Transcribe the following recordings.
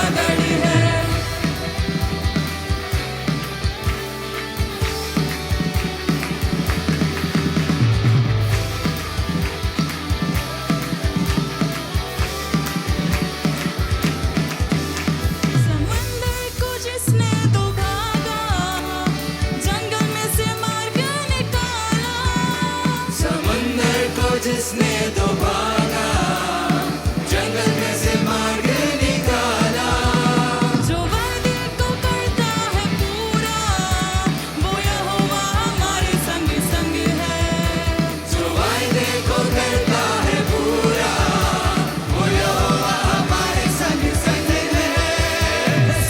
ऊंचा गढ़ी है। समंदर को जिसने तो भागा, जंगल में से मार्ग निकाला। समंदर को जिसने तो भागा, जंगल में से मार्ग निकाला। जो वादे को करता है पूरा, वो यहोवा हमारे संग संग है। जो वायदे को करता है पूरा, वो यहोवा हमारे संग संग है।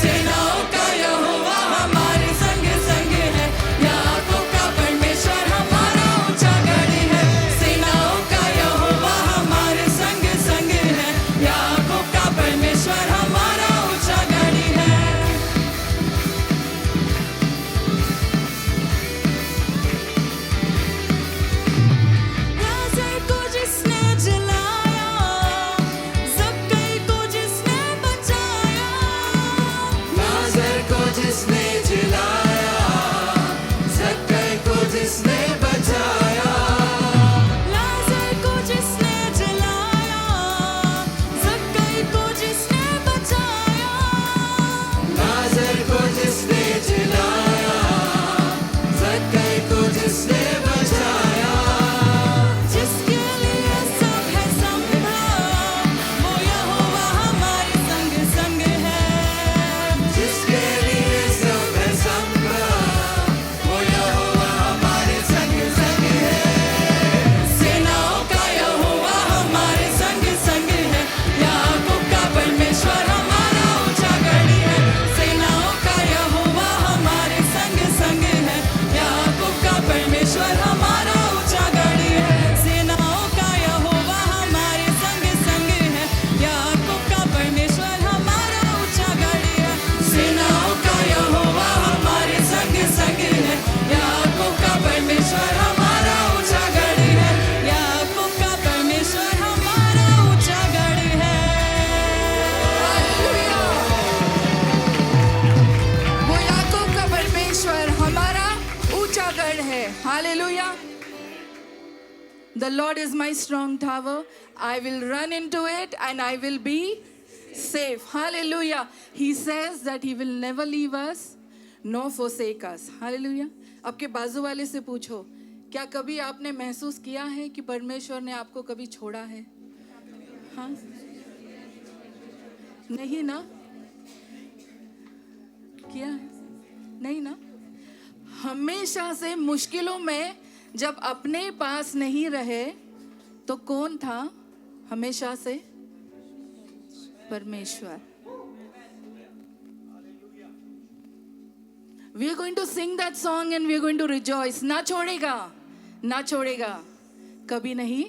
सेनाओं का यहोवा हमारे संग संग है। याकूब का परमेश्वर हमारा ऊंचा गढ़ी है। सेनाओं का यहोवा हमारे संग संग है। याकूब का परमेश्वर हमारा ऊंचा गढ़ी है। लाजर को जिसने जलाया, ज़क्कई को जिसने बचाया। नाज़र को जिसने जिलाया, ज़क्कै को जिसने बचाया। लाजर को जिसने जलाया, ज़क्कई को जिसने बचाया। नाज़र को जिसने जिलाया, ज़क्कै को जिसने बचाया। जिसके लिए सब है संभा, वो यहोवा हमारे संग संग है। जिसके लिए सब है संभव, वो यहोवा हमारे संग संग है। सेनाओं का यहोवा हमारे संग संग है। याकूब का परमेश्वर हमारा ऊंचा गढ़ी है। सेनाओं का यहोवा हमारे संग संग है। याकूब का परमेश्वर हमारा ऊंचा गढ़ी है। सेनाओं का यहोवा हमारे संग संग है। याकूब का परमेश्वर हमारा ऊंचा गढ़ी है। सेनाओं का यहोवा हमारे संग संग है। याकूब का परमेश्वर हमारा ऊंचा गढ़ी है। याकूब का परमेश्वर हमारा ऊंचा गढ़ी है। वो याकूब का परमेश्वर हमारा ऊंचा गढ़ है। Hallelujah. The Lord is my strong tower. I will run into it and I will be safe. Hallelujah. He says that he will never leave us nor forsake us. Hallelujah. आपके बाजू वाले से पूछो, क्या कभी आपने महसूस किया है कि परमेश्वर ने आपको कभी छोड़ा है? हाँ? नहीं ना? किया है? नहीं ना? हमेशा से मुश्किलों में जब अपने पास नहीं रहे तो कौन था हमेशा से? परमेश्वर। We are going to sing that song and we are going to rejoice. ना छोड़ेगा, ना छोड़ेगा, कभी नहीं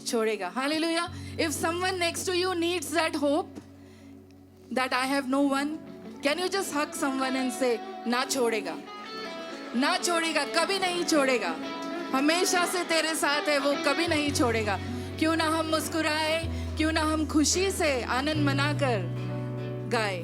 छोड़ेगा. Hallelujah. If someone next to you needs that hope that I have no one, can you just hug someone and say, ना छोड़ेगा, ना छोड़ेगा, कभी नहीं छोड़ेगा, हमेशा से तेरे साथ है, वो कभी नहीं छोड़ेगा. क्यों ना हम मुस्कुराए, क्यों ना हम खुशी से आनंद मनाकर गाए.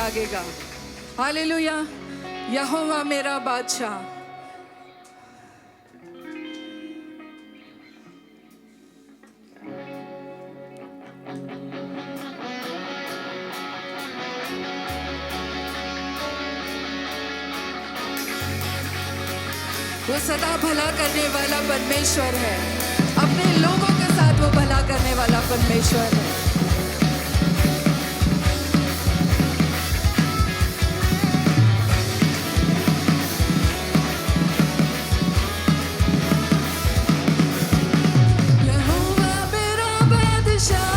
लागेगा। हालेलुया। यहोवा मेरा बादशाह। वो सदा भला करने वाला परमेश्वर है। अपने लोगों के साथ वो भला करने वाला परमेश्वर है। यहोवा मेरा बादशाह,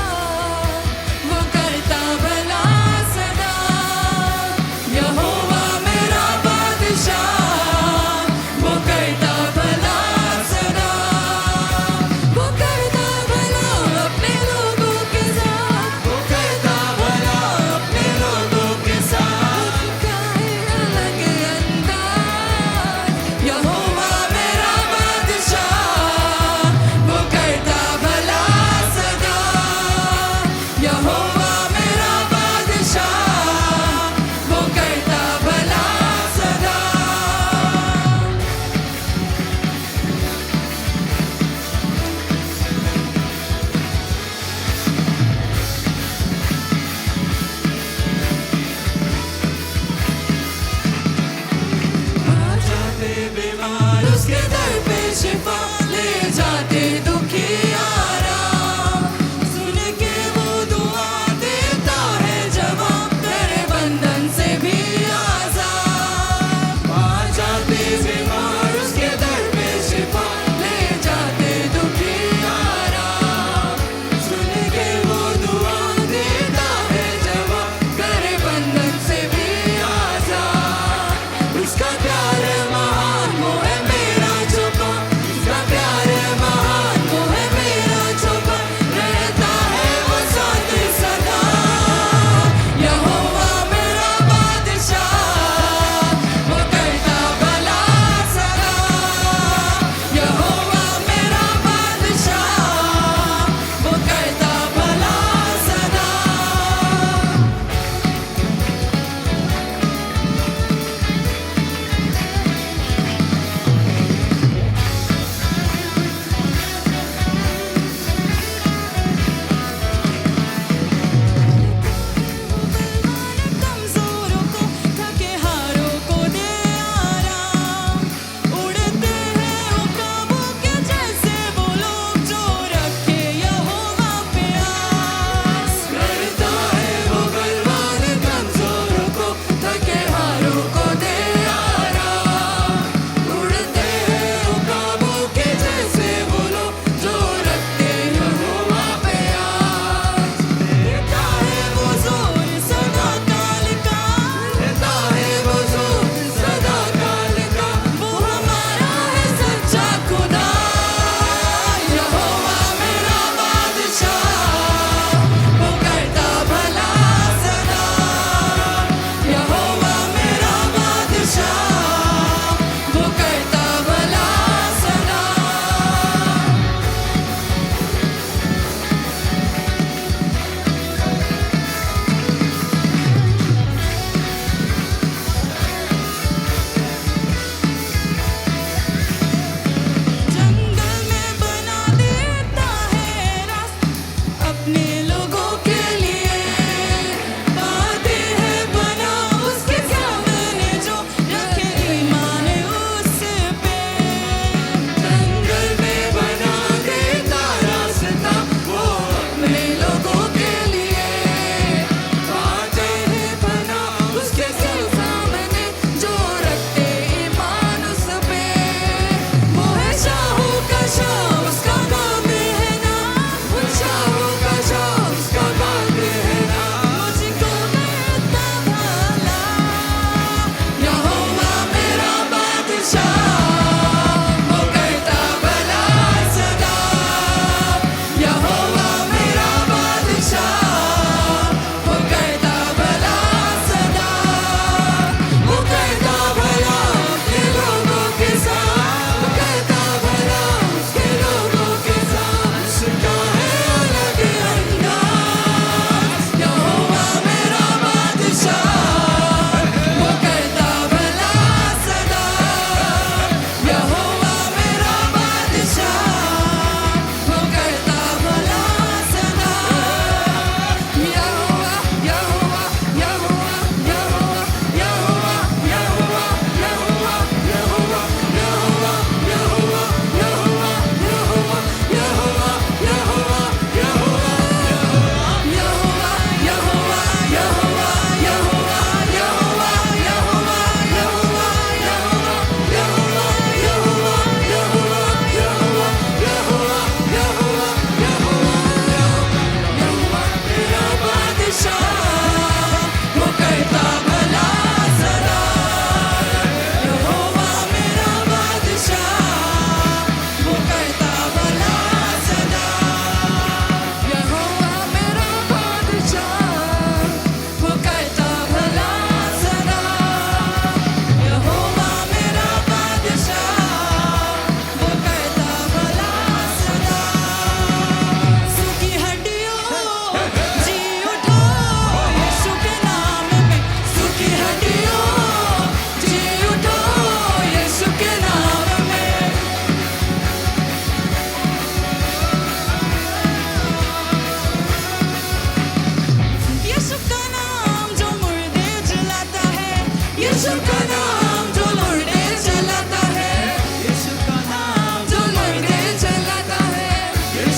वो करता भला सदा। यहोवा मेरा बादशाह, वो करता भला सदा। वो करता भला अपने लोगों के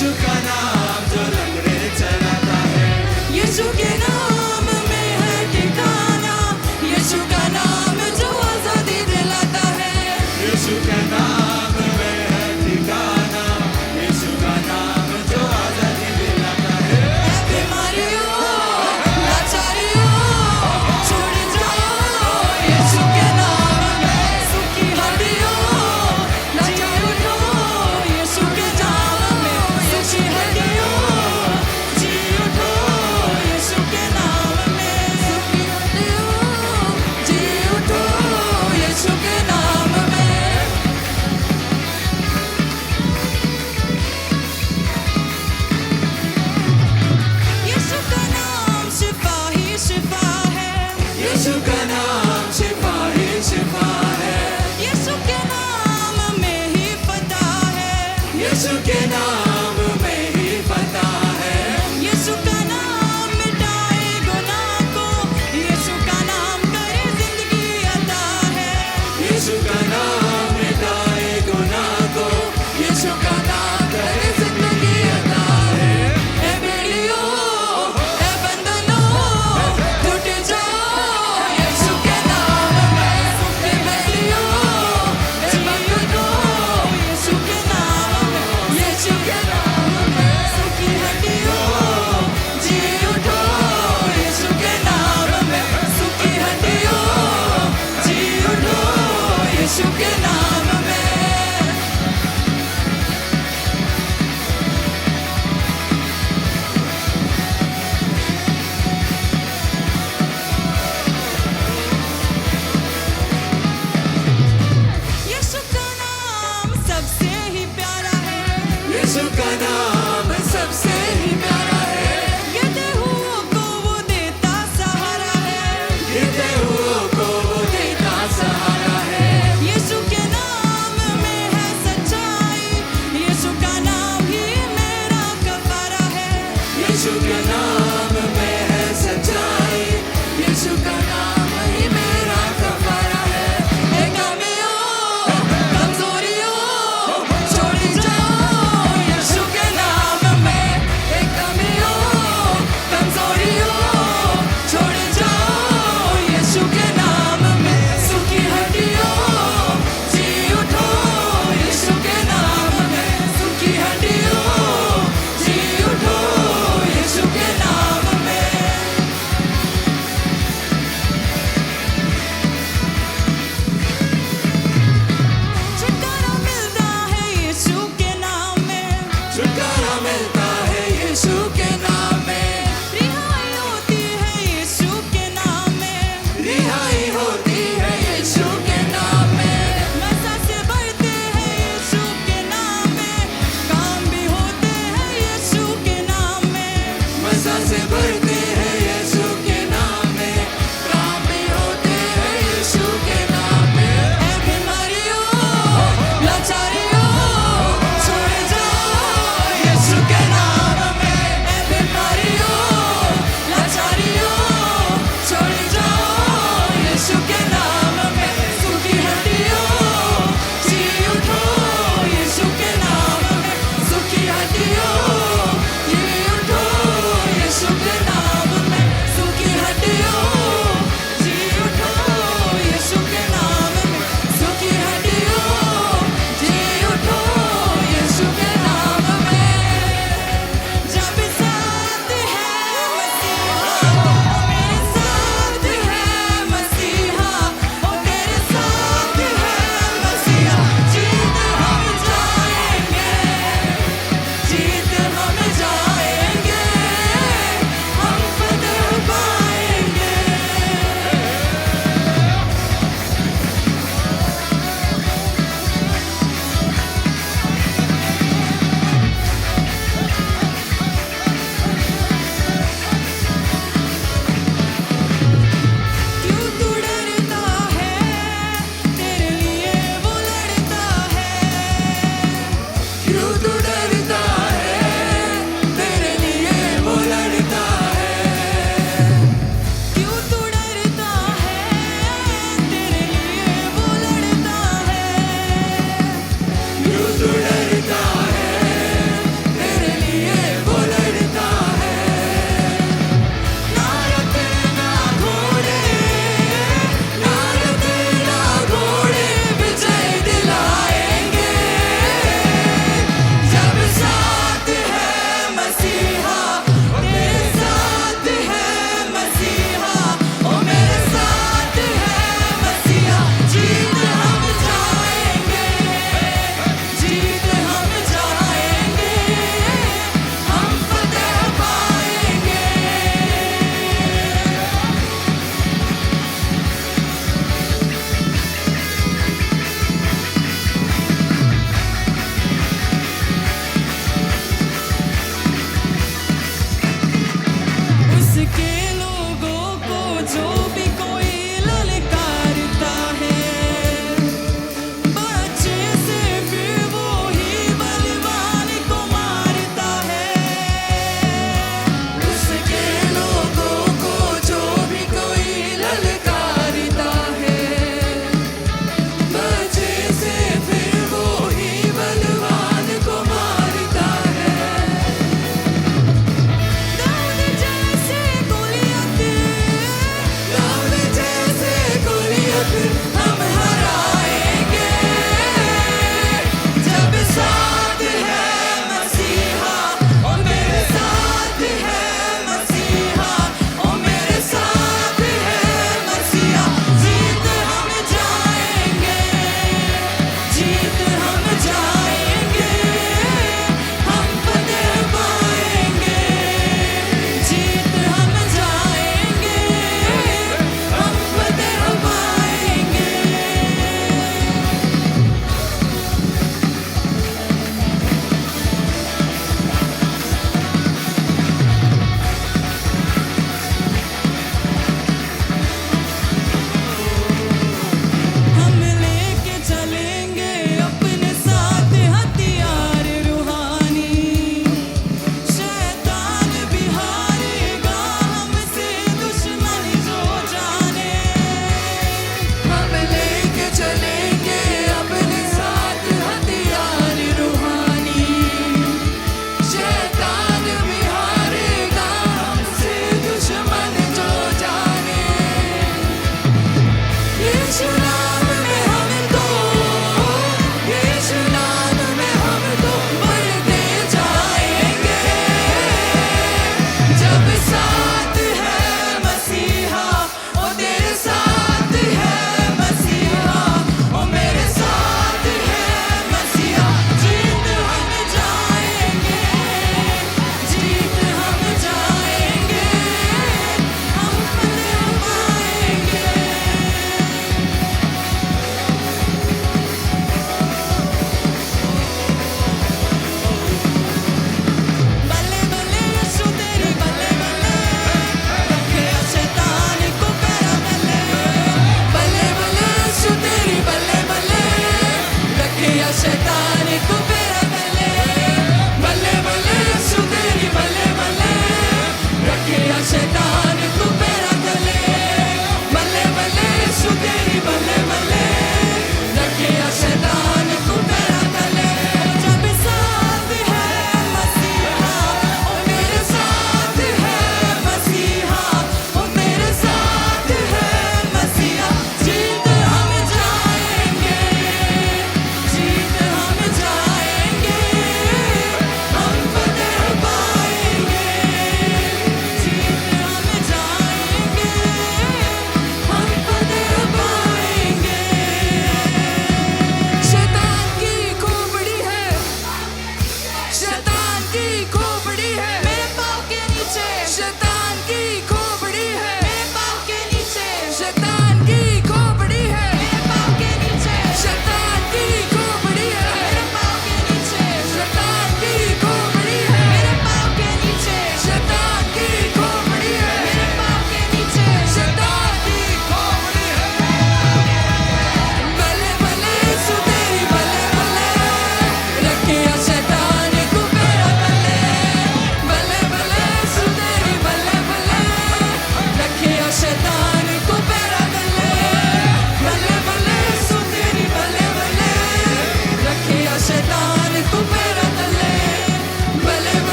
यीशु का नाम जो लंगड़े चलाता है, यीशु के नाम में है ठिकाना, यीशु का नाम जो आजादी दिलाता है। यीशु के नाम में है ठिकाना, यीशु का नाम जो आजादी दिलाता है। बीमारियों लाचारियों छोड़ जाओ, यीशु के नाम में सूखी हड्डियों जी उठो, यीशु के नाम में सूखी हड्डियों जी उठो, यीशु के नाम में सूखी हड्डियों जी उठो, यीशु के नाम में। यीशु का नाम शिफा ही शिफा है, यीशु का नाम शिफा ही शिफा है, यीशु के नाम में ही पता है, यीशु के नाम में ही पता है। यीशु का नाम मिटाए गुनाह को, यीशु का नाम करे जिंदगी अता है। यीशु का नाम मिटाए गुनाह को, यीशु का नाम करे जिंदगी अता है। ए बेड़ियों ए बंधनों टूट जाओ, यीशु के नाम में। ए बेड़ियों ए बंधनों यीशु के नाम में, यीशु के नाम में सूखी हड्डियों जी उठो, यीशु के नाम में सूखी हड्डियों जी उठो, यीशु के नाम में। यीशु का नाम सबसे ही प्यारा है, यीशु का नाम सबसे ही प्यारा है, गिरते हुओं को वो देता सहारा है। गिरते हुओं को वो देता सहारा है। यीशु के नाम में है सच्चाई, यीशु का नाम ही मेरा कफारा है। यीशु के नाम में है सच्चाई, यीशु का नाम ही मेरा कफारा है। ए कमियों कमजोरियों छोड़ जाओ, यीशु के नाम में। ए कमियों कमजोरियों छोड़ जाओ, यीशु के नाम में। सूखी हड्डियों जी उठो, यीशु के नाम में। सूखी हड्डियों जी उठो, यीशु के नाम में। छुटकारा मिलता है यीशु के नाम में, छुटकारा मिलता है यीशु के नाम में, रिहाई होती है यीशु के नाम में। रिहाई होती है यीशु के नाम में, मज़ा से बढ़ते हैं यीशु के नाम में, काम भी होते हैं यीशु के नाम में। मज़ा से बढ़ते हैं यीशु के नाम में, काम भी होते हैं यीशु के नाम में। ए बीमारियों लाचारियों छोड़ जाओ, यीशु के नाम में। ए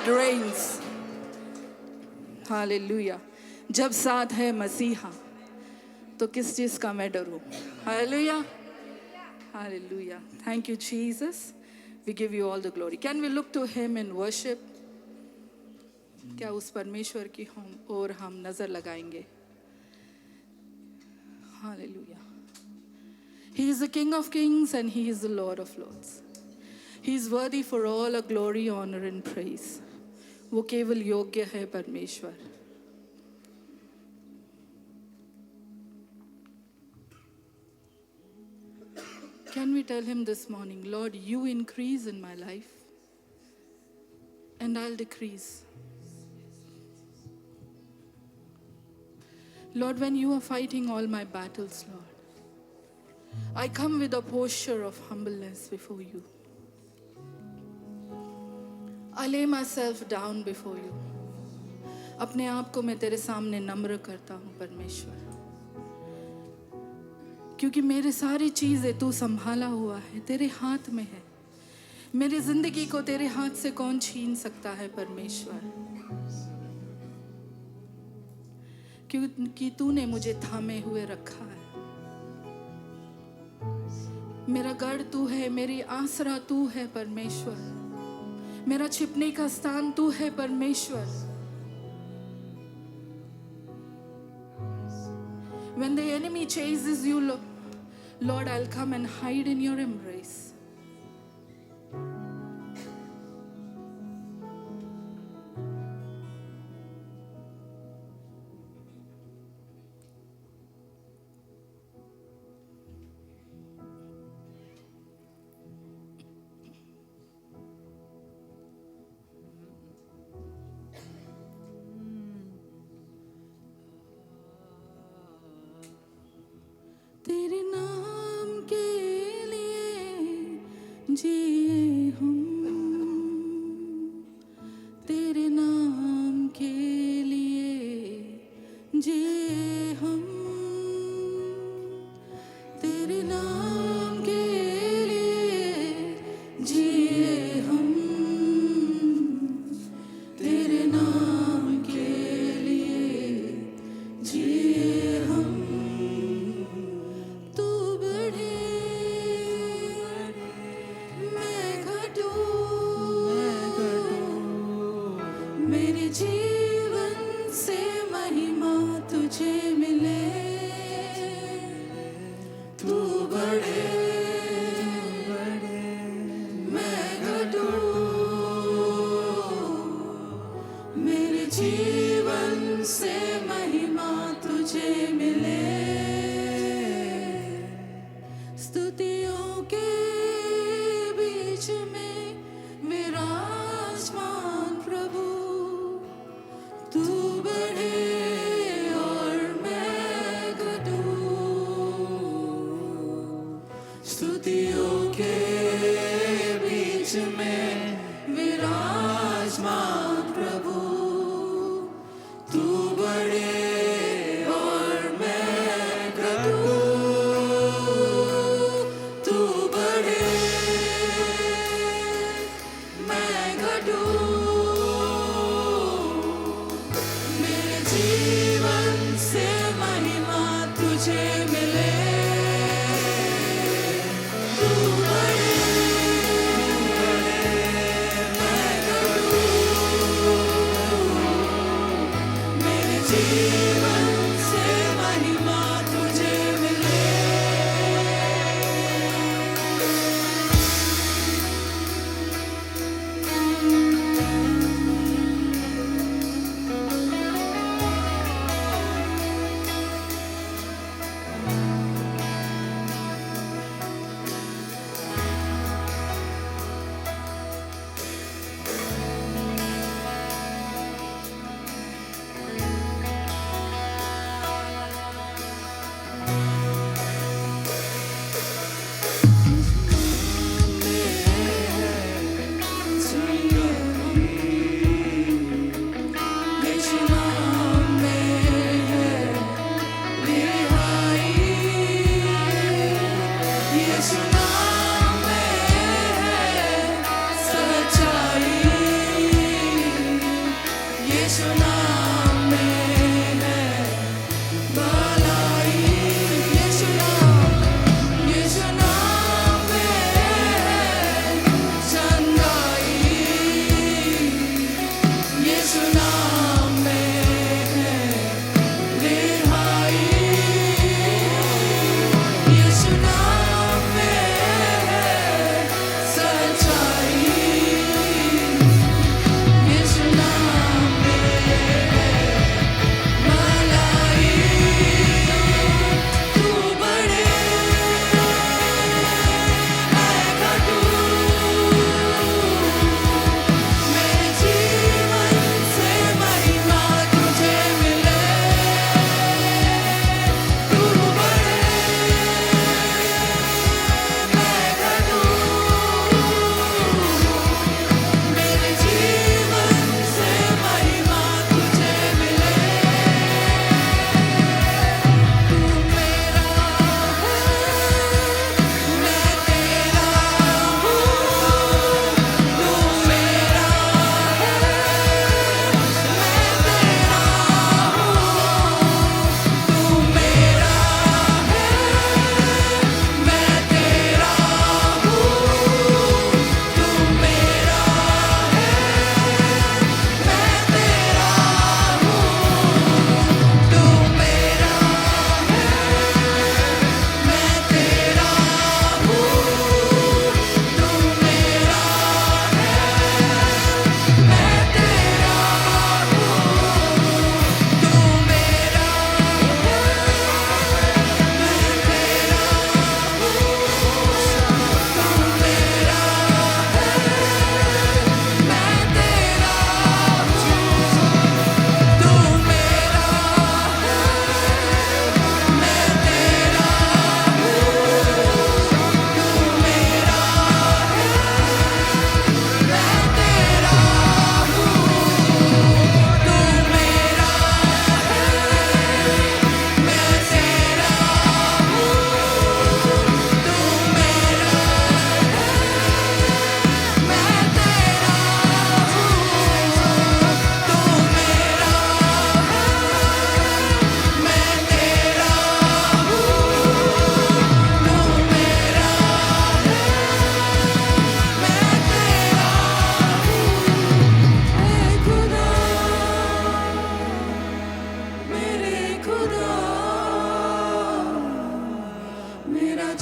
God reigns. Hallelujah. जब साथ है मसीहा तो किस चीज का मैं डरूं? Hallelujah. Hallelujah. Thank you, Jesus. We give you all the glory. Can we look to him in worship? क्या उस परमेश्वर की हम और हम नजर लगाएंगे? Hallelujah. He is the King of Kings and He is the Lord of Lords. He is worthy for all our glory, honor and praise. वो केवल योग्य है परमेश्वर. Can we tell him this morning, Lord, you increase in my life and I'll decrease. Lord, when you are fighting all my battles, Lord, I come with a posture of humbleness before you. I lay myself down before you. अपने आप को मैं तेरे सामने नम्र करता हूँ परमेश्वर, क्योंकि मेरे सारी चीजें तू संभाला हुआ है, तेरे हाथ में है. मेरी जिंदगी को तेरे हाथ से कौन छीन सकता है परमेश्वर, क्योंकि तूने मुझे थामे हुए रखा है. मेरा गढ़ तू है, मेरी आसरा तू है परमेश्वर, मेरा छिपने का स्थान तू है परमेश्वर. When the enemy chases you, Lord, I'll come and hide in your embrace. तेरे नाम के लिए जिए हम, तेरे नाम के लिए जिए हम, तेरे नाम के लिए जिए हम, तेरे नाम के लिए जिए हम. मेरे जीवन से महिमा तुझे मिले, तू बढ़े, मैं घटूं. मेरे जीवन से महिमा तुझे मिले. स्तुतियों के बीच में विराजमान प्रभु, तू बढ़े और मैं घटूं. स्तुतियों के बीच में विराजमान प्रभु, तू बढ़े और मैं घटूं. तू बढ़े, मैं घटूं. जीवन से महिमा तुझे मिले, तू बढ़े, मैं घटूं. मेरे जीवन से महिमा तुझे मिले.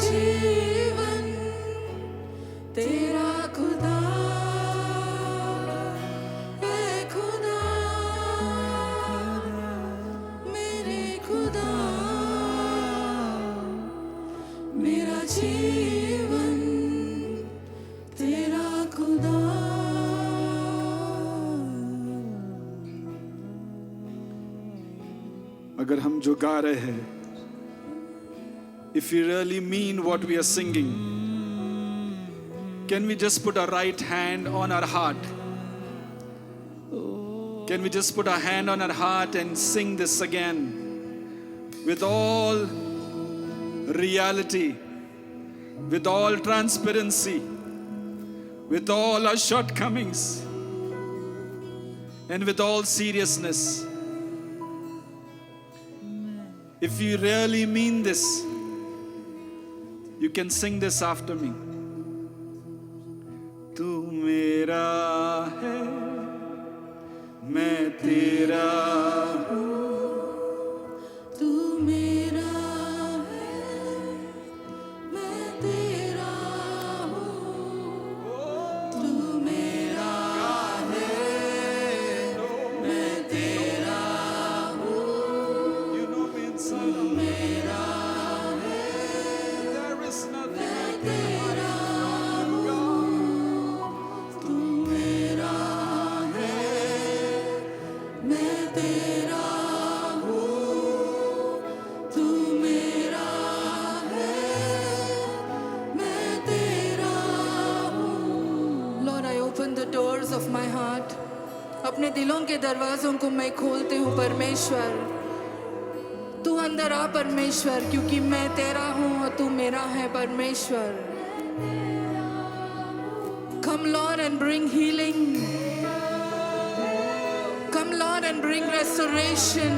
जीवन तेरा खुदा है खुदा मेरे खुदा मेरा जीवन तेरा खुदा अगर हम जो गा रहे हैं, if we really mean what we are singing, can we just put our right hand on our heart? Can we just put our hand on our heart and sing this again with all reality, with all transparency, with all our shortcomings, and with all seriousness? If you really mean this, you can sing this after me. तू मेरा है, मैं तेरा हूँ. तू मेरा है मैं तेरा हूँ तू मेरा है मैं तेरा You know me inside out. मेरा There is nothing तेरा तू मेरा है मैं तेरा तू मेरा है मैं तेरा Lord, I open the doors of my heart. अपने दिलों के दरवाजों को मैं खोलती हूँ परमेश्वर. तू अंदर आ परमेश्वर, क्योंकि मैं तेरा हूँ और तू मेरा है परमेश्वर. Come Lord and bring healing. Come Lord and bring restoration.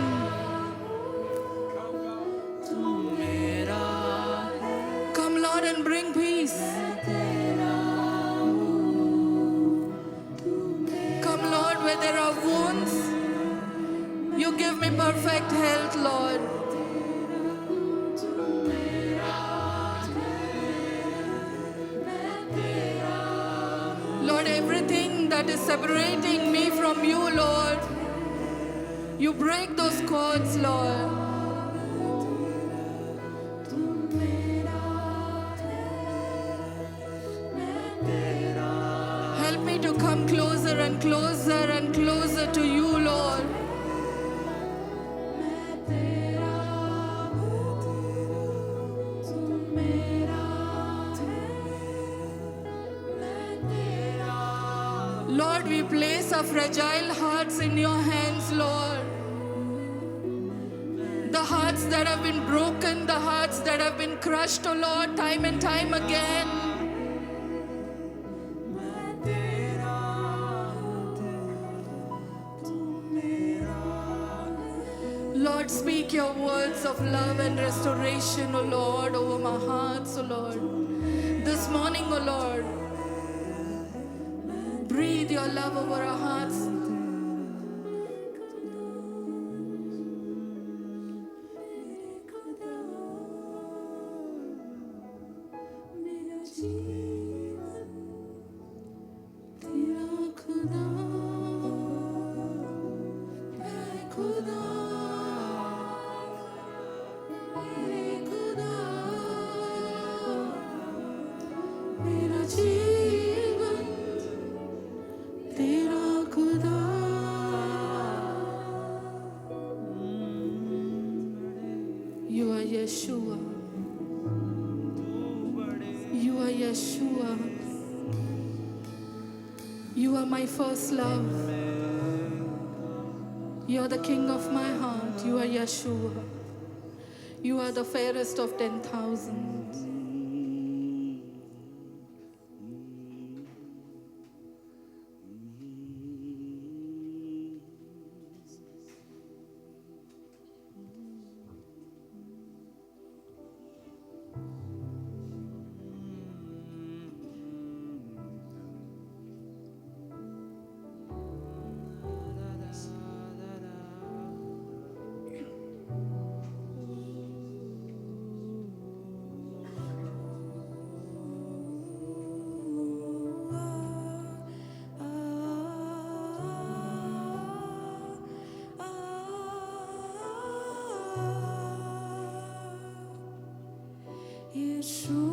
Come Lord and bring peace. Come Lord, where there are wounds, you give me perfect health, Lord. Lord, everything that is separating me from you, Lord, you break those cords, Lord. Help me to come closer and closer and closer to you, Lord. Lord, we place our fragile hearts in your hands, Lord. The hearts that have been broken, the hearts that have been crushed, oh Lord, time and time again. Lord, speak your words of love and restoration, O Lord, over my hearts, O Lord. This morning, O Lord, breathe your love over our hearts. You are Yeshua. You are Yeshua. You are my first love. You are the King of my heart. You are Yeshua. You are the fairest of 10,000. Yeshu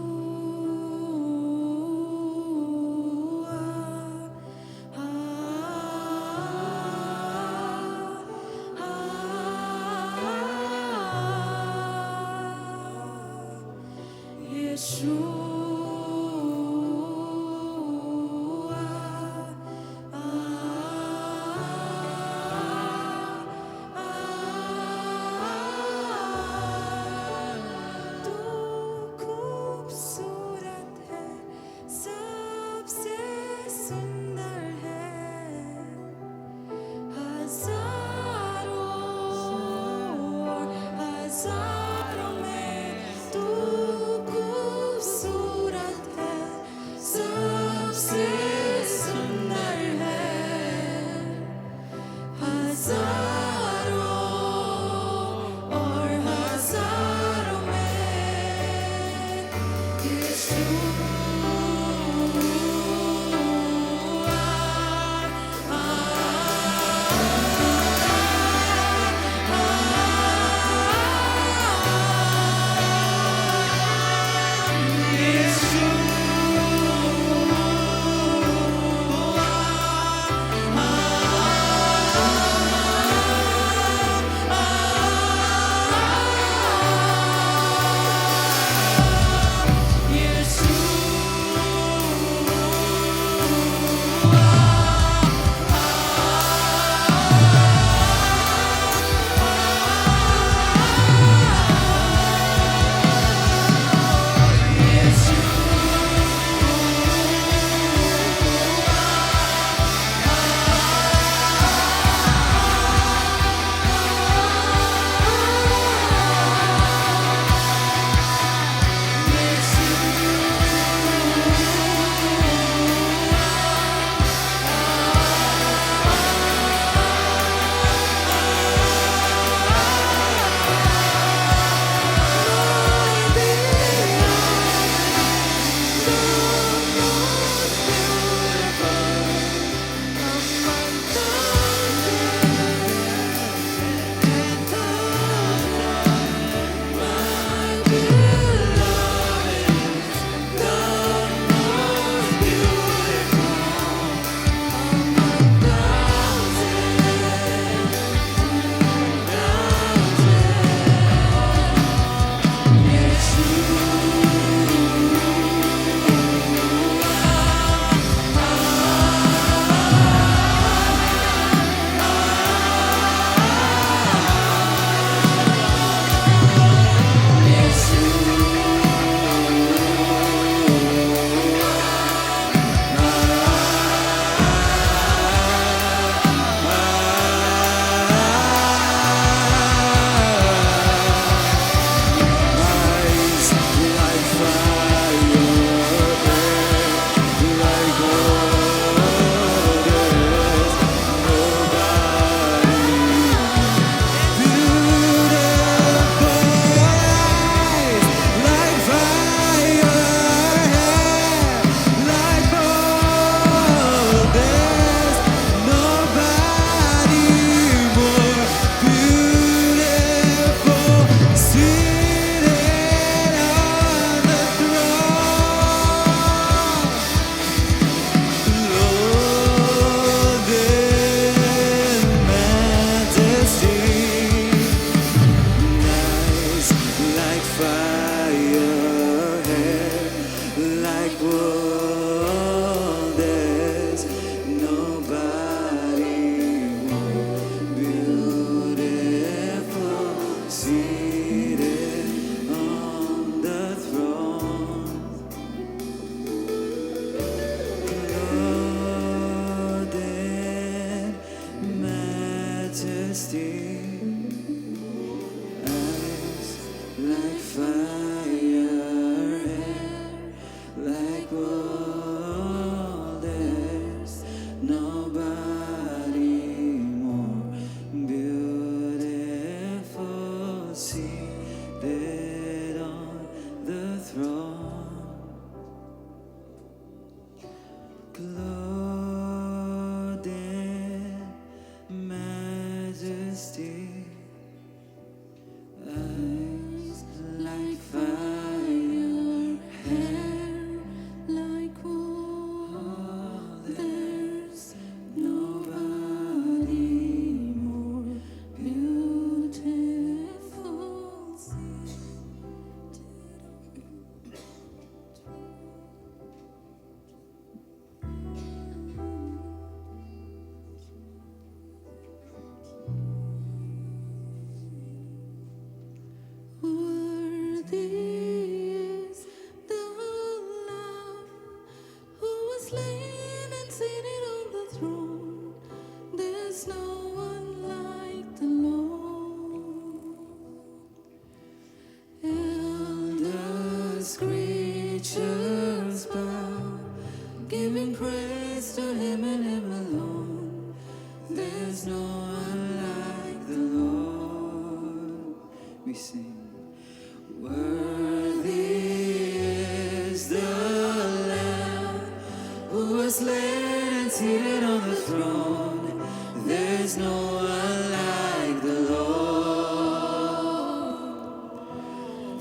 seated on the throne. There's no one like the Lord.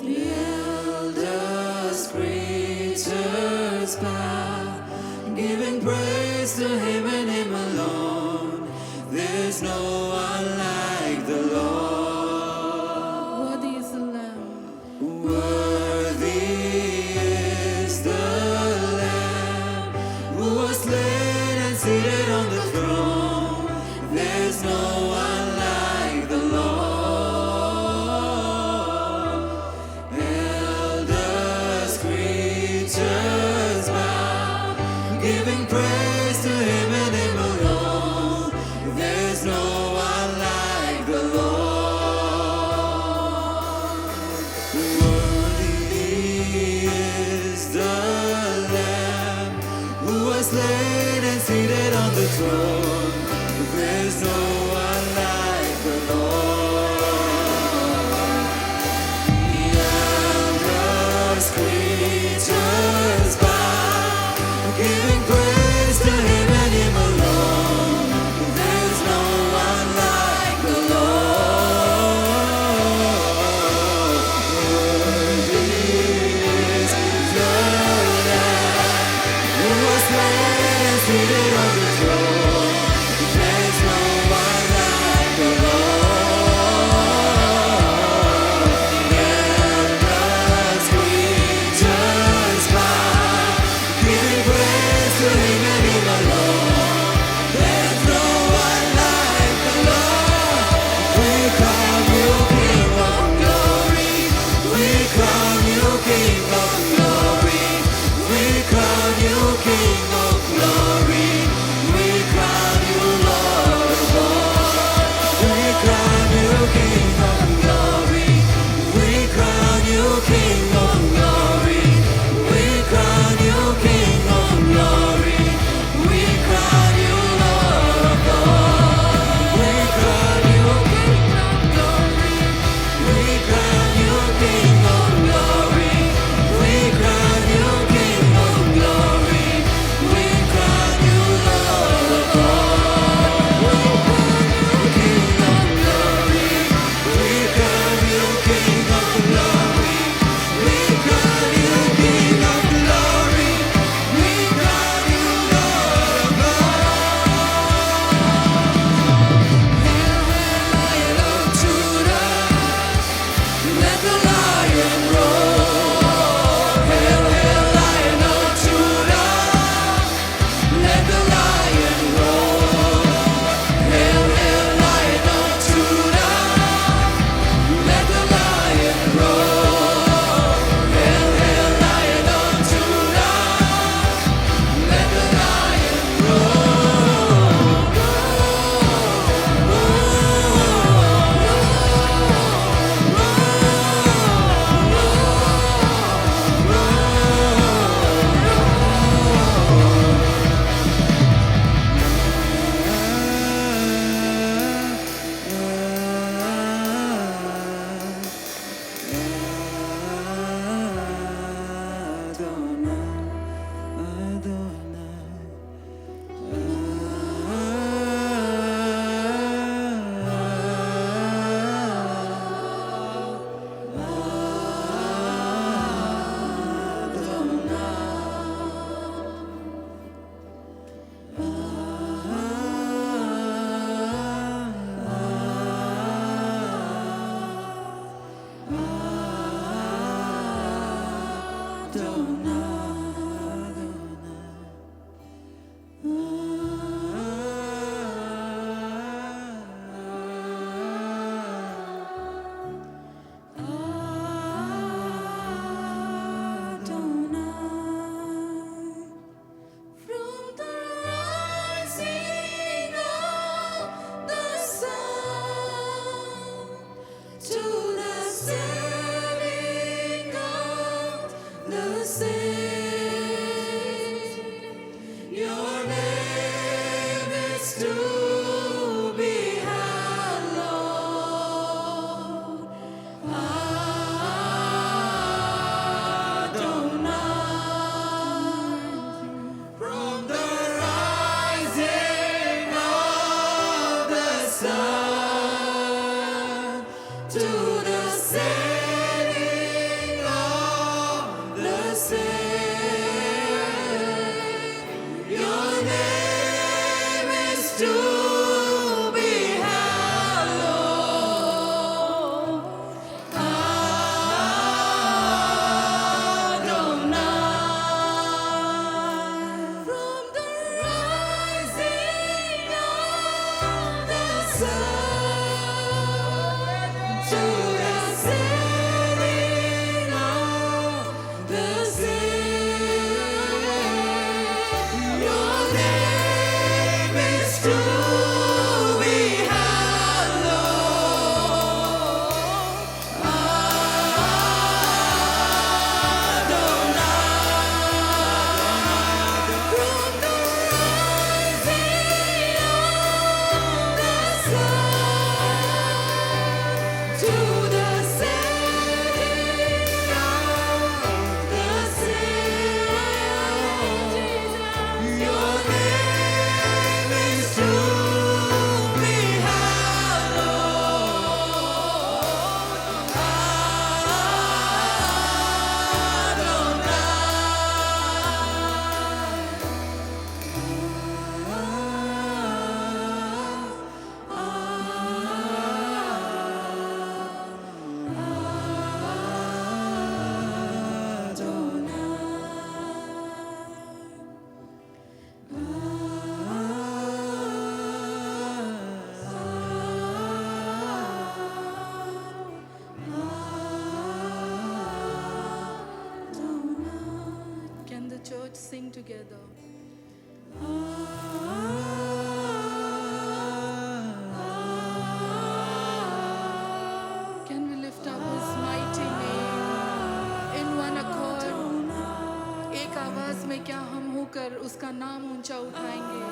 The elders, creatures bow, giving praise to Him and Him alone. There's no one like the Lord. Worthy is the Lamb. Worthy is the Lamb who was slain and seated on the throne. There's no one like the Lord. Elders, creatures bow, giving praise to Him and Him alone. There's no one like the Lord. Worthy is the Lamb who was slain and seated on the throne. There's no one like the Lord. The elders, creatures bow, giving praise to Him and Him alone. There's no one like the Lord. Worthy is the Lamb who was slain and seated on the throne. There's no one like the Lord. Elders, creatures bow, giving praise to Him and Him alone. There's no one like the Lord. We crown You King of Glory. We crown You King of Glory. We crown You King of Glory. We crown You Lord of Lords. We crown You King of Glory. We crown You King of Glory. We crown You King of Glory. We crown You Lord of Lords. We crown You King of Glory. We crown You King of Glory. We crown You King of Glory. We crown You Lord of Lords. We crown You King of Glory. We crown You King of Glory. We crown You King of Glory. We crown You Lord of Lion of Judah, let the lion roar. Hail, hail, Lion of Judah, let the lion roar. Hail, hail, Lion of Judah, let the lion roar. Hail, hail, Lion of Judah, let the lion together. Can we lift up his mighty name in one accord? एक आवाज में क्या हम होकर उसका नाम ऊंचा उठाएंगे?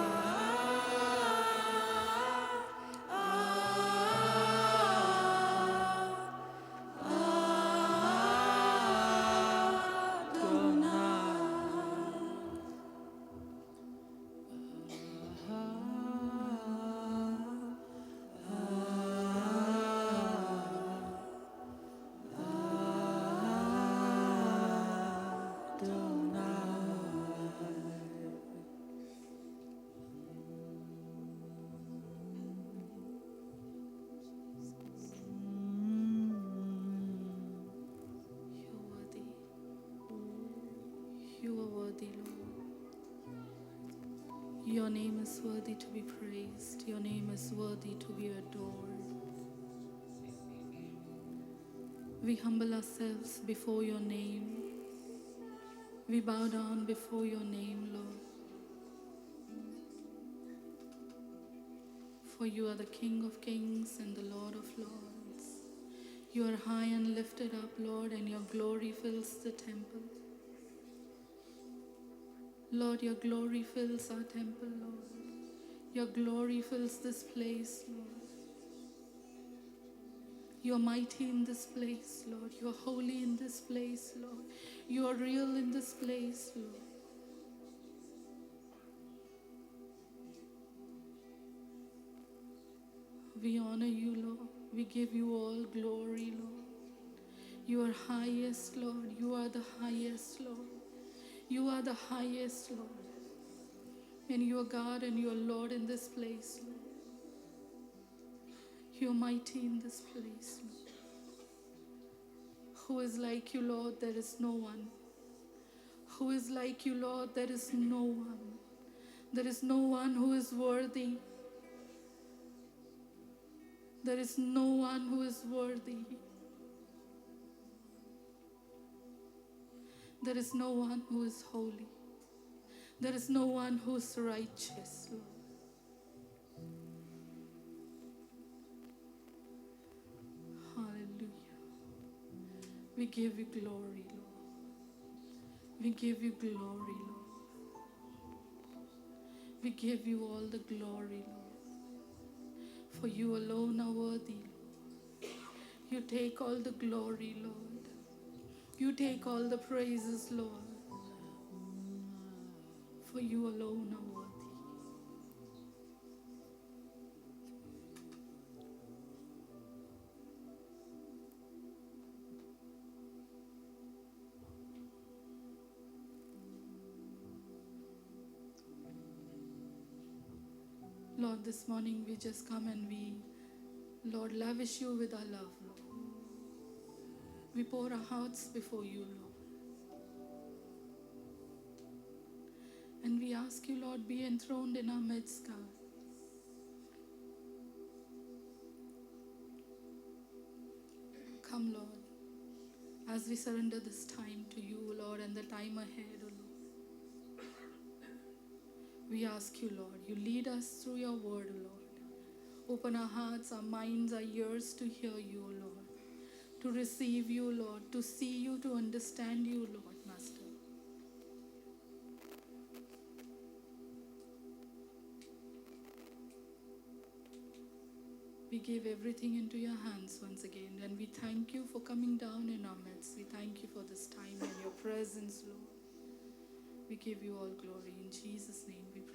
You are worthy, Lord. Your name is worthy to be praised. Your name is worthy to be adored. We humble ourselves before your name. We bow down before your name, Lord. For you are the King of kings and the Lord of lords. You are high and lifted up, Lord, and your glory fills the temple. Lord, your glory fills our temple, Lord. Your glory fills this place, Lord. You are mighty in this place, Lord. You are holy in this place, Lord. You are real in this place, Lord. We honor you, Lord. We give you all glory, Lord. You are highest, Lord. You are the highest, Lord. You are the highest, Lord. And you are God and you are Lord in this place, Lord. You are mighty in this place, Lord. Who is like you, Lord? There is no one. Who is like you, Lord? There is no one. There is no one who is worthy. There is no one who is worthy. There is no one who is holy. There is no one who is righteous, Lord. Hallelujah. We give you glory, Lord. We give you glory, Lord. We give you all the glory, Lord. For you alone are worthy, Lord. You take all the glory, Lord. You take all the praises, Lord. For you alone are worthy. Lord, this morning we just come and we, Lord, lavish you with our love, Lord. We pour our hearts before you, Lord. And we ask you, Lord, be enthroned in our midst, God. Come, Lord, as we surrender this time to you, Lord, and the time ahead, O Lord. We ask you, Lord, you lead us through your word, O Lord. Open our hearts, our minds, our ears to hear you, O Lord. To receive you, Lord, to see you, to understand you, Lord, Master. We give everything into your hands once again, and we thank you for coming down in our midst. We thank you for this time and your presence, Lord. We give you all glory. In Jesus' name we pray.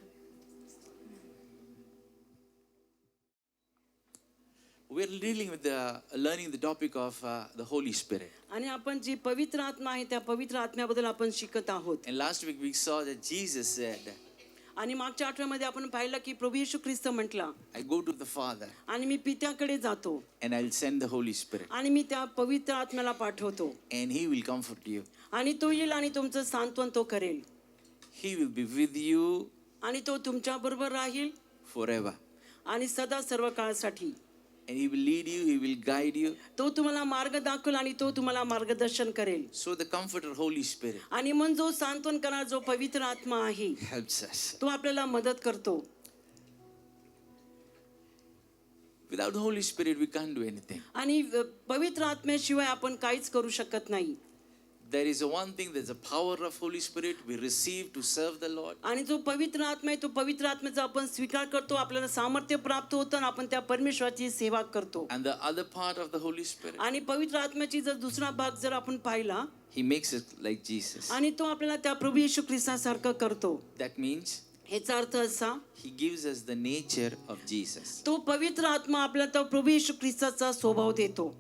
We're dealing with learning the topic of the Holy Spirit. आणि आपण जी पवित्र आत्मा आहे त्या पवित्र आत्म्याबद्दल आपण शिकत आहोत. And last week we saw that Jesus said, आणि मागच्या आठवड्यामध्ये आपण पाहिलं की प्रभू येशू ख्रिस्त म्हटला, I go to the Father आणि मी पित्याकडे जातो and I'll send the Holy Spirit आणि मी त्या पवित्र आत्म्याला पाठवतो and He will comfort you. आणि तो येईल आणि तुमचं सांत्वन तो करेल He will be with you आणि तो तुमच्या बरोबर राहील forever. आणि सदा सर्व काळासाठी. and He will lead you, He will guide you. तो तुम्हाला मार्ग दाखवेल आणि तो तुम्हाला मार्गदर्शन करेल. So the Comforter, Holy Spirit, आणि मग जो सांत्वन करणारा जो पवित्र आत्मा आहे helps us. तो आपल्याला मदत करतो. Without the Holy Spirit, we can't do anything. आणि पवित्र आत्म्याशिवाय आपण काहीच करू शकत नाही. There is a one thing, there's a power of Holy Spirit we receive to serve the Lord. आणि जो पवित्र आत्मा आहे तो पवित्र आत्म्याचा आपण स्वीकार करतो, आपल्याला सामर्थ्य प्राप्त होतं आणि आपण त्या परमेश्वराची सेवा करतो. And the other part of the Holy Spirit, आणि पवित्र आत्म्याची जर दुसरा भाग जर आपण पाहिला He makes it like Jesus. आणि तो आपल्याला त्या प्रभू येशू ख्रिस्तासारखं करतो. That means ह्याचा अर्थ असा, He gives us the nature of Jesus. तो पवित्र आत्मा आपल्याला त्या प्रभू येशू ख्रिस्ताचा स्वभाव देतो.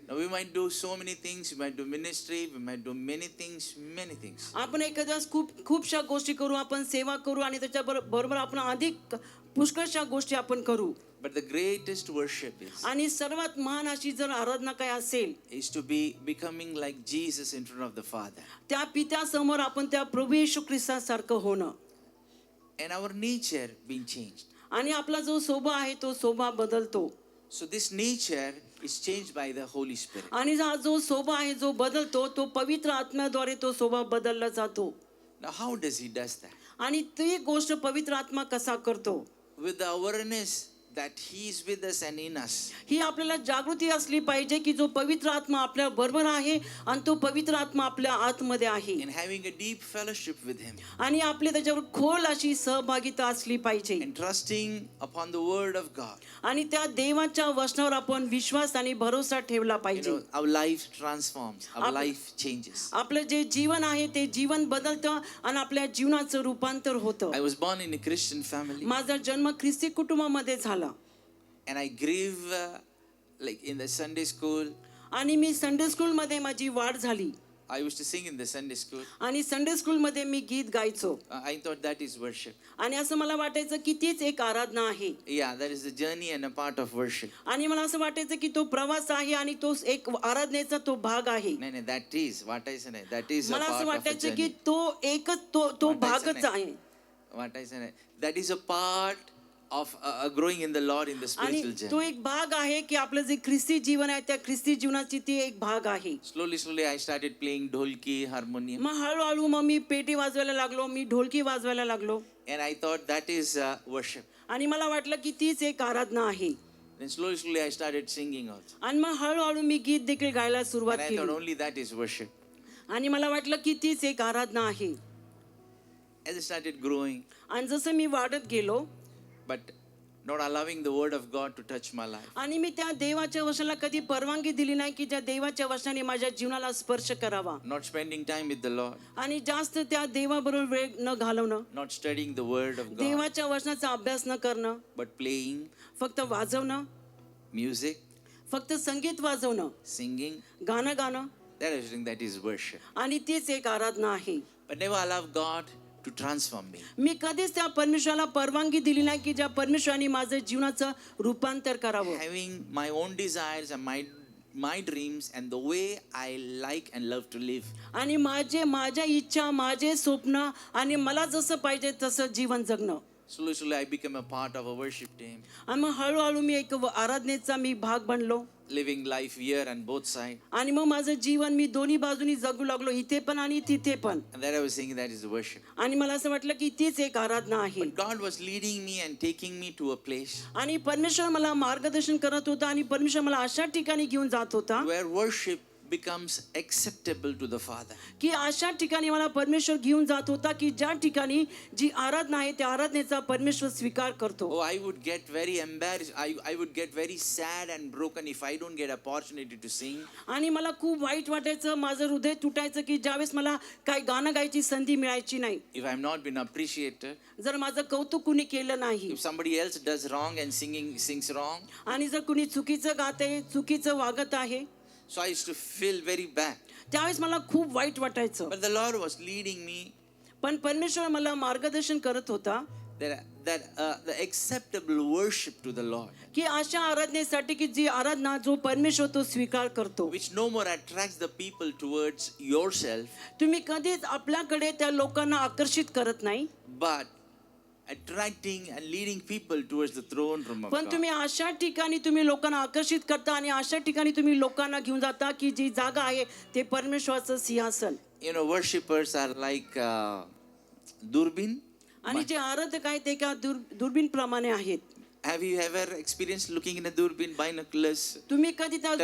Now we might do so many things, we might do ministry, we might do many things, many things. आपण एखाद्या खूपशा गोष्टी करू, आपण सेवा करू आणि त्याच्या बरोबर आपण अधिक पुष्कळशा गोष्टी आपण करू. But the greatest worship आणि सर्वात महान अशी जर आराधना काय असेल is to be becoming like Jesus in front of the Father. त्या पित्यासमोर आपण त्या प्रभू येशू ख्रिस्तासारखं होणं And our nature being changed. आणि आपला जो स्वभाव आहे तो स्वभाव बदलतो. So this nature is changed by the Holy Spirit. आणि हा जो स्वभाव आहे जो बदलतो तो पवित्र आत्म्याद्वारे तो स्वभाव बदलला जातो. Now how does He does that? आणि ती गोष्ट पवित्र आत्मा कसा करतो? With the awareness that He is with us and in us. ही आपल्याला जागृती असली पाहिजे की जो पवित्र आत्मा आपल्या बरोबर आहे आणि तो पवित्र आत्मा आपल्या आतमध्ये आहे In having a deep fellowship with Him. आणि आपली त्याच्यावर खोल अशी सहभागिता असली पाहिजे And trusting upon the Word of God. आणि त्या देवाच्या वचनावर आपण विश्वास आणि भरोसा ठेवला You पाहिजे. know, our life transforms, our life changes. आपलं जे जीवन आहे ते जीवन बदलतं आणि आपल्या जीवनाचं रूपांतर होतं. I was born in a Christian family. माझा जन्म ख्रिस्ती कुटुंबामध्ये झाला And I grew like in the Sunday school. आणि मी संडे स्कूल मध्ये माझी वाढ झाली I used to sing in the Sunday school. आणि संडे स्कूल मध्ये मी गीत गायचो I thought that is worship. आणि असं मला वाटायचं की तीच एक आराधना आहे. Yeah, that is the journey and a part of worship. आणि मला असं वाटायचं की तो प्रवास आहे आणि तो एक आराधनेचा तो भाग आहे. No, that is what I say. That is a मला part असं of a वाटायचं की journey. तो एकच तो भागच आहे. What I say. That is a part of growing in the Lord in the आणि spiritual तो journey. एक भाग आहे की आपलं जे ख्रिस्ती जीवन आहे त्या ख्रिस्ती जीवनाची ती एक भाग आहे. Slowly, I started playing dholki, harmonium. मग हळूहळू मग मी पेटी वाजवायला लागलो, मी ढोलकी वाजवायला लागलो And I thought that is worship. आणि मला वाटलं की तीच एक आराधना आहे. Then slowly I started singing also. आणि मग हळूहळू मी गीत देखील गायला सुरुवात And I thought केली only that is worship. आणि मला वाटलं की तीच एक आराधना आहे. As I started growing, आणि जसं मी वाढत गेलो but not allowing the word of God to touch my life. आणि मी त्या देवाच्या वचनाला कधी परवानगी दिली नाही की त्या देवाच्या वचनाने माझ्या जीवनाला स्पर्श करावा Not spending time with the Lord. आणि जास्त त्या देवाबरोबर वेळ न घालवणं, Not studying the word of God. देवाच्या वचनाचा अभ्यास न करणं, But playing फक्त वाजवणं, music, फक्त संगीत वाजवणं, singing. गाणं गाणं That is worship. आणि तीच एक आराधना आहे. But never allow God to transform me. मी कधीच त्या परमेश्वराला परवानगी दिली नाही की ज्या परमेश्वराने माझं जीवनाचं रूपांतर करावं. Having my own desires and my dreams and the way I like and love to live. आणि माझ्या इच्छा, माझे स्वप्न आणि मला जसं पाहिजे तसं जीवन जगणं. Slowly I became a part of a worship team. आणि मग हळूहळू मी एक आराधनेचा मी भाग बनलो Living life here and both sides. आणि मग माझं जीवन मी दोन्ही बाजूनी जगू लागलो, इथे पण आणि तिथे पण. And that I was saying that is worship. आणि मला असं वाटलं की तीच एक आराधना आहे. But God was leading me and taking me to a place आणि परमेश्वर मला मार्गदर्शन करत होता आणि परमेश्वर मला अशा ठिकाणी घेऊन जात होता where worship becomes acceptable to the Father. की अशा ठिकाणी मला परमेश्वर घेऊन जात होता की ज्या ठिकाणी जी आराधना आहे त्या आराधनेचा परमेश्वर स्वीकार करतो. Oh, I would get very embarrassed. I would get very sad and broken if I don't get opportunity to sing. आणि मला खूप वाईट वाटायचं, माझं हृदय तुटायचं की ज्यावेळेस मला काय गाणं गायची संधी मिळायची नाही, If I'm not been appreciated. जर माझं कौतुक कुणी केलं नाही If somebody else does wrong and sings wrong. आणि जर कुणी चुकीचं गात आहे, चुकीचं वागत आहे, So I used to feel very bad. त्यावेळेस मला खूप वाईट वाटायचं. But the Lord was leading me पण परमेश्वर मला मार्गदर्शन करत होता that the acceptable worship to the Lord, की अशा आराधनेसाठी की जी आराधना जो परमेश्वर तो स्वीकार करतो. which no more attracts the people towards yourself, तुम्ही कधीच आपल्याकडे त्या लोकांना आकर्षित करत नाही, but attracting and leading people towards the throne room of पण God. तुम्ही अशा ठिकाणी तुम्ही लोकांना आकर्षित करता आणि अशा ठिकाणी तुम्ही लोकांना घेऊन जाता की जी जागा आहे ते परमेश्वराचं सिंहासन. You know, worshippers are like durbin. आणि जे आराधक आहेत ते का दुर्बीन प्रमाणे आहेत. Have you ever experienced looking in a durbin, binoculars? तुम्ही कधी त्या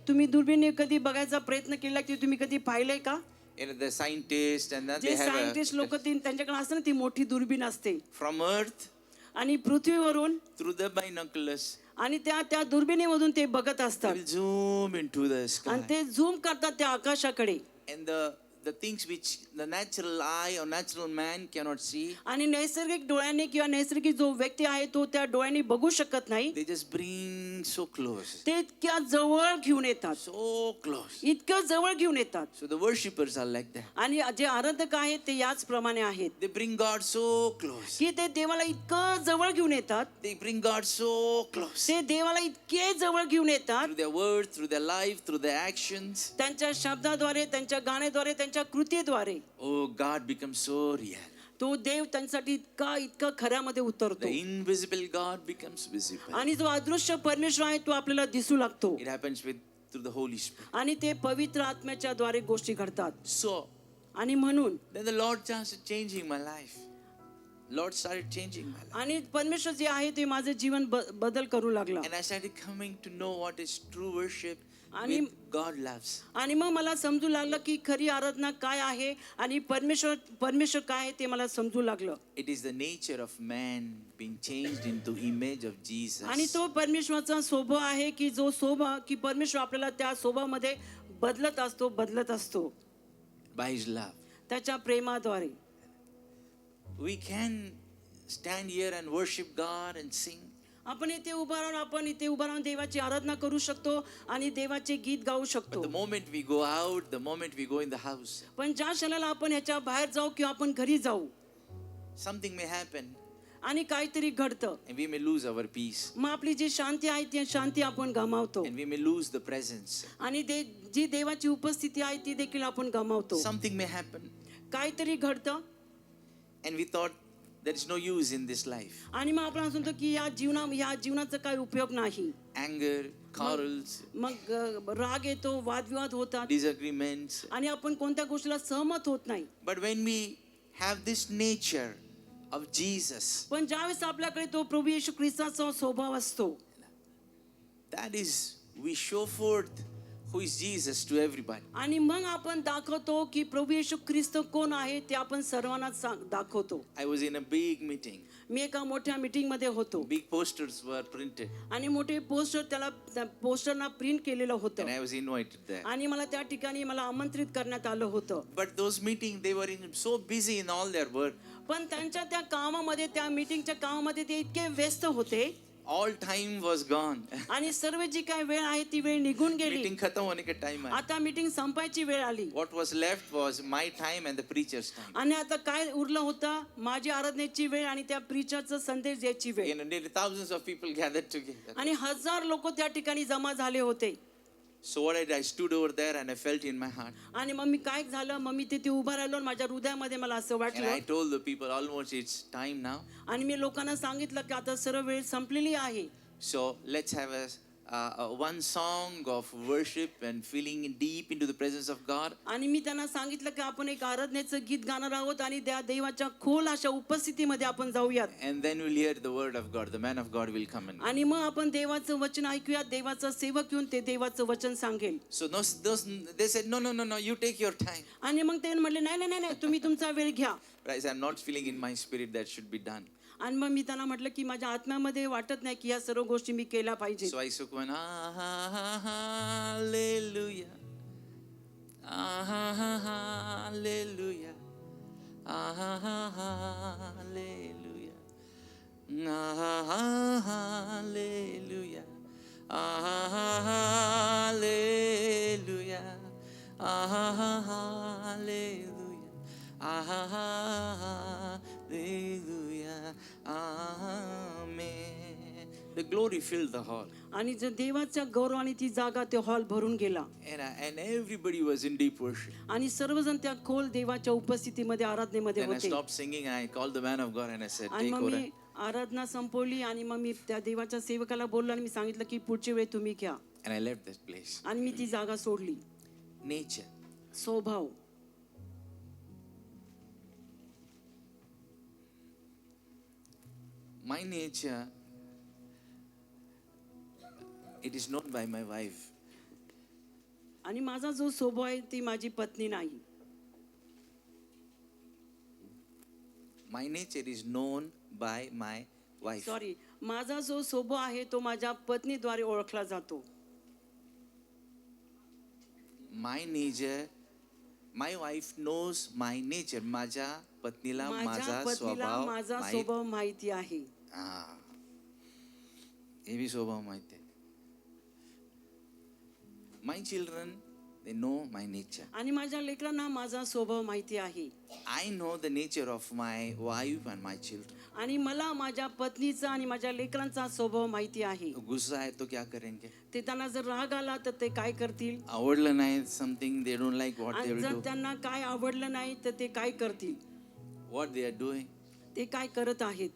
दुर्बीनने कधी बघायचा प्रयत्न केला की तुम्ही कधी पाहिलंय का? You know, the scientists and then J they have scientist लोक त्यांच्याकडे असतं ना ती मोठी दुर्बीण असते from earth आणि पृथ्वीवरून through the binoculars. आणि त्या दुर्बिणीमधून ते बघत They असतात will zoom into the sky. आणि ते झूम करतात त्या आकाशाकडे. And the things which the natural eye or natural man cannot see, आणि नैसर्गिक डोळ्यांनी किंवा नैसर्गिक जो व्यक्ती आहे तो त्या डोळ्यांनी बघू शकत नाही. they just bring so close. ते इतक्या जवळ घेऊन येतात, So close. इतक्या जवळ घेऊन येतात. So the worshippers are like that. आणि जे आराधक आहेत ते याच प्रमाणे आहेत They bring God so close. की ते देवाला इतकं जवळ घेऊन येतात. They bring God so close. ते देवाला इतके जवळ घेऊन येतात Through their words, through their life, through their actions. त्यांच्या शब्दाद्वारे, त्यांच्या गाण्याद्वारे, त्यांच्या कृतीद्वारे. Oh, God becomes so real. तो देव त्यांच्यासाठी इतका खऱ्यामध्ये उतरतो. The invisible God becomes visible. आणि जो अदृश्य परमेश्वर आहे तो आपल्याला दिसू लागतो. It happens through the Holy Spirit. आणि ते पवित्र आत्म्याच्या द्वारे गोष्टी घडतात. So आणि म्हणून then the Lord started changing my life. Lord started changing my life. आणि परमेश्वर जे आहे ते माझे जीवन बदल करू लागला. And I started coming to know what is true worship. आणि- With God loves. आणि मग मला समजू लागलं की खरी आराधना काय आहे आणि परमेश्वर काय आहे ते मला समजू लागलं. It is the nature of man being changed into image of Jesus. आणि तो परमेश्वराचा स्वभाव आहे की जो स्वभाव की परमेश्वर आपल्याला त्या स्वभावामध्ये बदलत असतो By His love. त्याच्या प्रेमाद्वारे. We can stand here and worship God and sing. आपण इथे उभा राहून देवाची आराधना करू शकतो आणि देवाचे गीत गाऊ But शकतो. the moment we go out, the moment we go in the house, पण ज्या क्षणाला आपण ह्याच्या बाहेर जाऊ किंवा आपण घरी जाऊ something may happen आणि काहीतरी घडतं, and we may lose our peace. मग आपली जी शांती आहे ती शांती आपण गमावतो And we may lose the presence. आणि जी देवाची उपस्थिती आहे ती देखील आपण गमावतो. Something may happen काहीतरी घडतं and we thought there is no use in this life. आणि मग आपण असं म्हणतो की या जीवनाचा काही उपयोग नाही. Anger, quarrels, मग राग येतो, वादविवाद होतात disagreements. आणि आपण कोणत्या गोष्टीला सहमत होत नाही. But when we have this nature of Jesus, पण ज्यावेळेस आपल्याकडे तो प्रभू येशू ख्रिस्ताचा स्वभाव असतो, that is, we show forth who is Jesus to everybody. आणि मग आपण दाखवतो की प्रभू येशू ख्रिस्त कोण आहे ते आपण सर्वांना दाखवतो. I was in a big meeting. मी एका मोठ्या मीटिंग मध्ये होतो Big posters were printed आणि मोठे पोस्टरना प्रिंट केलेलं and होतं I was invited there. आणि मला त्या ठिकाणी मला आमंत्रित करण्यात आलं होतं. But those meetings, they were so busy in all their work. पण त्यांच्या त्या कामामध्ये, त्या मीटिंगच्या कामामध्ये ते इतके व्यस्त होते All time was gone. आणि सर्व जी काय वेळ आहे ती वेळ निघून गेली. Meeting khatam hone ka time aaya. आता मीटिंग संपायची वेळ आली What was left was my time and the preacher's time. आणि आता काय उरलं होतं, माझी आराधनेची वेळ आणि त्या प्रीचरचा संदेश द्यायची वेळ. Nearly thousands of people gathered together. आणि 1000 लोक त्या ठिकाणी जमा झाले होते. So what I did, I stood over there and I felt in my heart. आणि मग मी काय झालं, मग मी तिथे उभा राहिलो आणि माझ्या हृदयामध्ये मला असं And I वाटलं told the people, almost it's time now. आणि मी लोकांना सांगितलं की आता सर्व वेळ संपलेली आहे. So let's have one song of worship and feeling deep into the presence of God. आणि मी त्यांना सांगितलं की आपण एक आराधनेचं गीत गाणार आहोत आणि त्या देवाच्या खोल अशा उपस्थितीमध्ये आपण जाऊयात. And then we'll hear the word of God. The man of God will come in. आणि मग आपण देवाचं वचन ऐकूयात. देवाचा सेवक येऊन ते देवाचं वचन सांगेल. So they said, no, you take your time. आणि मग ते म्हटले नाही तुम्ही तुमचा वेळ घ्या. But I said, I'm not feeling in my spirit that should be done. आणि मग मी त्यांना म्हटलं की माझ्या आत्म्यामध्ये वाटत नाही की या सर्व गोष्टी मी केल्या पाहिजे. So I took one, hallelujah, hallelujah, hallelujah, hallelujah, hallelujah, hallelujah, hallelujah, amen. the glory filled the hall. आणि जर देवाच्या गौरवाने ती जागा ते हॉल भरून गेला And everybody was in deep worship. आणि सर्वजण त्या खोल देवाच्या उपस्थितीमध्ये आराधनेमध्ये Then I होते. stopped singing and I called the man of God and I said, आणि take मग over. मी आराधना संपवली आणि मग मी त्या देवाच्या सेवकाला बोललो आणि मी सांगितलं की पुढची वेळ तुम्ही घ्या. And I left that place. आणि मी ती जागा सोडली. Nature. स्वभाव. My nature, it is known by my wife. आणि माझा जो स्वभाव आहे ती माझी पत्नी नाही. My nature is known by my wife. Sorry, माझा जो स्वभाव आहे तो माझ्या पत्नीद्वारे ओळखला जातो. My nature, my wife knows my nature. माझ्या पत्नीला माझ्या माझा पत्नीला स्वभाव माझा माहित. स्वभाव माहिती आहे. हे बी स्वभाव माहिती आहे. My children, they know my nature. आणि माझ्या लेकरांना माझा स्वभाव माहिती आहे. I know the nature of my wife and my children. आणि मला माझ्या पत्नीचा आणि माझ्या लेकरांचा स्वभाव माहिती आहे. गुस्सा है तो क्या करेंगे? ते त्यांना जर राग आला तर ते काय करतील आवडलं नाही something they don't like what they आणि will जर do. त्यांना काय आवडलं नाही तर ते काय करतील What they are doing. ते काय करत आहेत.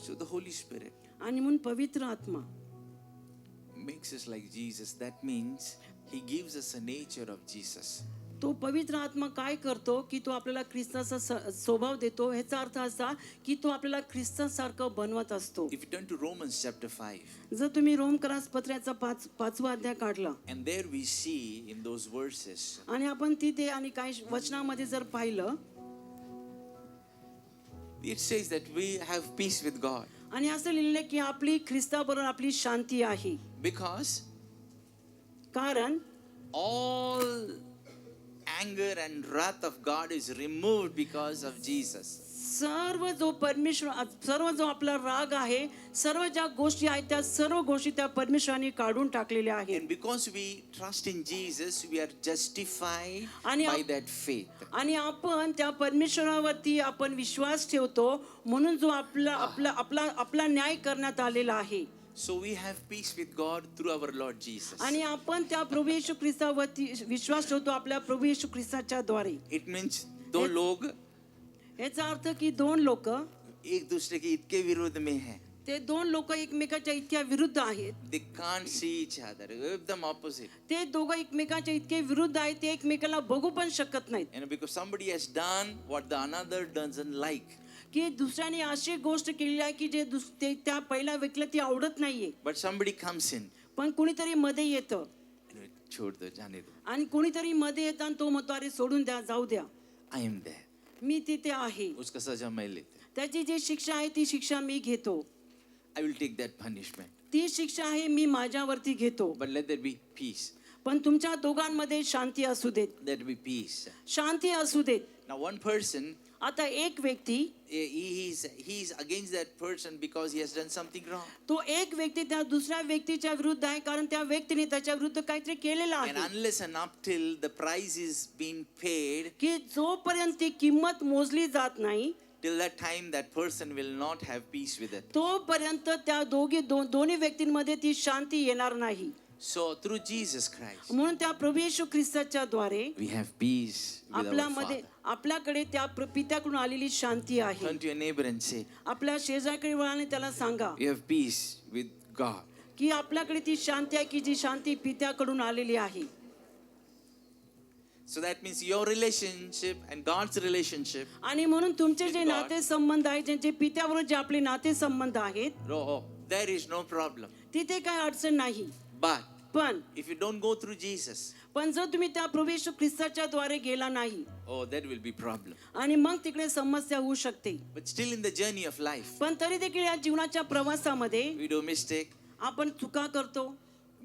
So the Holy Spirit आणि म्हणून पवित्र आत्मा makes us like Jesus. That means He gives us a nature of Jesus. तो पवित्र आत्मा काय करतो की तो आपल्याला ख्रिस्ताचा स्वभाव देतो. ह्याचा अर्थ असा की तो आपल्याला ख्रिस्तासारखं बनवत असतो. If you turn to Romans chapter 5, जर तुम्ही रोमकरास पत्र्याचा 5वा अध्याय काढला and there we see in those verses आणि आपण तिथे आणि काही वचनामध्ये जर पाहिलं it says that we have peace with God आणि असं लिहिलं की आपली ख्रिस्ताबरोबर आपली शांती आहे. because कारण all anger and wrath of God is removed because of Jesus. सर्व जो आपला राग आहे, सर्व ज्या गोष्टी आहेत त्या सर्व गोष्टी त्या परमेश्वराने काढून टाकलेल्या आहेत. And because we trust in Jesus, we are justified आणि by that faith. आणि आपण त्या परमेश्वरावरती आपण विश्वास ठेवतो म्हणून जो आपला न्याय करण्यात आलेला आहे. So we have peace with God through our Lord Jesus. आणि आपण त्या प्रभू येशू ख्रिस्तावरती विश्वास ठेवतो आपल्या प्रभू येशू ख्रिस्ताच्या द्वारे. It means दो लोग याचा अर्थ की दोन लोक एक दूसरे के इतके विरोध में हैं. ते दोन लोक एकमेकाच्या इतक्या विरुद्ध आहेत. They can't see each other. एकदम opposite. ते दोघं एकमेकाच्या इतके विरुद्ध आहेत ते एकमेकाला बघू पण शकत नाहीत. And because somebody has done what the another doesn't like. की दुसऱ्याने अशी गोष्ट केलेली आहे की जे त्या पहिल्या व्यक्तीला ती आवडत नाहीये. But somebody comes in. पण कुणीतरी मध्ये येतं छोड़ दो, जाने दो. आणि कुणीतरी मध्ये येतं आणि तो म्हणतो अरे सोडून द्या, जाऊ द्या, I am there. मी तिथे आहे. उसका सजा मैं लेते. त्याची जी शिक्षा आहे ती शिक्षा मी घेतो. I will take that punishment. ती शिक्षा आहे मी माझ्यावरती घेतो. But let there be peace. पण तुमच्या दोघांमध्ये शांती असू देत. Let there be peace. शांती असू देत. Now one person, आता एक व्यक्ती he is against that person because he has done something wrong. तो एक व्यक्ती त्या दुसऱ्या व्यक्तीच्या विरुद्ध आहे कारण त्या व्यक्तीने त्याच्या विरुद्ध काहीतरी केलेलं And आहे. unless and up till the price is being paid, की जोपर्यंत ती किंमत मोजली जात नाही till that time that person will not have peace with it. तोपर्यंत त्या दोन्ही व्यक्तींमध्ये ती शांती येणार नाही. So through Jesus Christ, म्हणून त्या प्रभू येशू ख्रिस्ताच्या द्वारे we have peace with our Father. आपल्याकडे त्या पित्याकडून आलेली शांती आहे. Turn to your neighbor and say, आपल्या शेजाऱ्याकडे वळाने त्याला सांगा we have peace with God. की आपल्याकडे ती शांती आहे की जी शांती पित्याकडून आलेली आहे. So that means your relationship and God's relationship. आणि म्हणून तुमचे जे God. नाते संबंध आहेत जे पित्याबरोबर जे आपले नाते संबंध आहेत Oh, there is no problem. तिथे काय अडचण नाही. But पण if you don't go through Jesus, जर तुम्ही त्या प्रभू येशू ख्रिस्ताच्या द्वारे गेला नाही oh, there will be problem. आणि मग तिकडे समस्या होऊ शकते. But still in the journey of life, पण तरी देखील या जीवनाच्या प्रवासामध्ये we do mistake. आपण चुका करतो.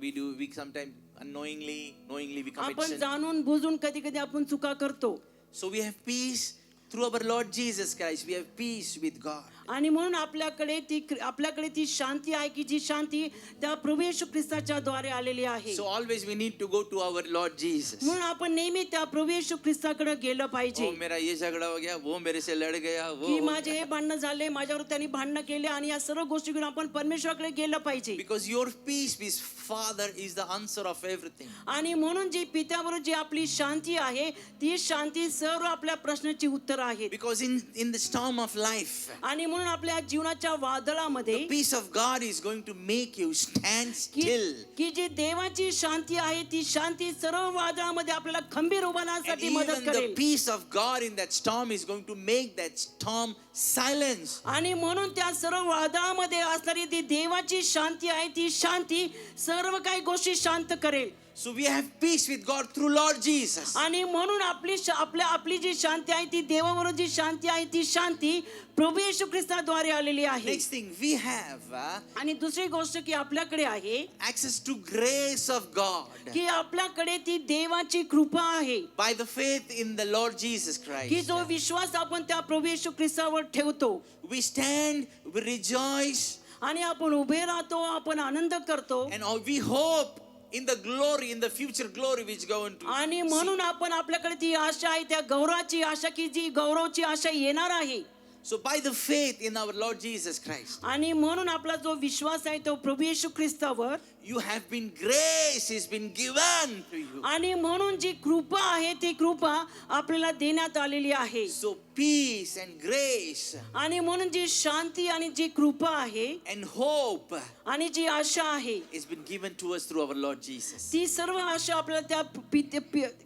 We sometimes knowingly we commit आपण sin. जाणून बुजून कधी कधी आपण चुका करतो. So we have peace through our Lord Jesus Christ. We have peace with God. आणि म्हणून आपल्याकडे ती शांती आहे की जी शांती त्या प्रभू येशू ख्रिस्ताच्या द्वारे आलेली आहे. So always we need to go to our Lord Jesus. म्हणून आपण नेहमी त्या प्रभू येशू ख्रिस्ताकडे गेलं पाहिजे. Oh, मेरा ये झगड़ा हो गया, वो मेरे से लड़ गया, वो की हो माझे हे भांडणं झाले, माझ्यावर त्यांनी भांडणं केले, आणि या सर्व गोष्टी घेऊन आपण परमेश्वराकडे गेलं पाहिजे. Because your peace with Father is the answer of everything. आणि म्हणून जी पित्याबरोबर जी आपली शांती आहे ती शांती सर्व आपल्या प्रश्नाची उत्तर आहेत. Because in the storm of life, आणि म्हणून आपल्या जीवनाच्या वादळामध्ये the peace of God is going to make you stand still. की जी देवाची शांती आहे ती शांती सर्व वादळामध्ये आपल्याला खंबीर उभा And राहण्यासाठी even मदत the करेल. peace of God in that storm is going to make that storm silence. आणि म्हणून त्या सर्व वादळामध्ये असणारी ती देवाची शांती आहे ती शांती सर्व काही गोष्टी शांत करेल. So we have peace with God through Lord Jesus. आणि म्हणून आपली जी शांती आहे ती देवाबरोबर जी शांती आहे ती शांती प्रभू येशू ख्रिस्ताद्वारे आलेली आहे. Next thing, we have आणि दुसरी गोष्ट की आपल्याकडे आहे access to grace of God की आपल्याकडे ती देवाची कृपा आहे by the faith in the Lord Jesus की Christ. जो विश्वास आपण त्या प्रभू येशू ख्रिस्तावर ठेवतो. We stand, we rejoice, आणि आपण उभे राहतो, आपण आनंद करतो, and we hope in the glory, in the future glory which going to आणि म्हणून आपण आपल्याकडे ती आशा आहे त्या गौरवाची आशा की जी गौरवची आशा येणार आहे. So by the faith in our Lord Jesus Christ, आणि म्हणून आपला जो विश्वास आहे तो प्रभू येशू ख्रिस्तावर, you have been, grace has been given to you. आणि म्हणून जी कृपा आहे ती कृपा आपल्याला देण्यात आलेली आहे. So peace and grace आणि म्हणून जी शांती आणि जी कृपा आहे and hope आणि जी आशा आहे has been given to us through our Lord Jesus. ती सर्व आशा आपल्याला त्या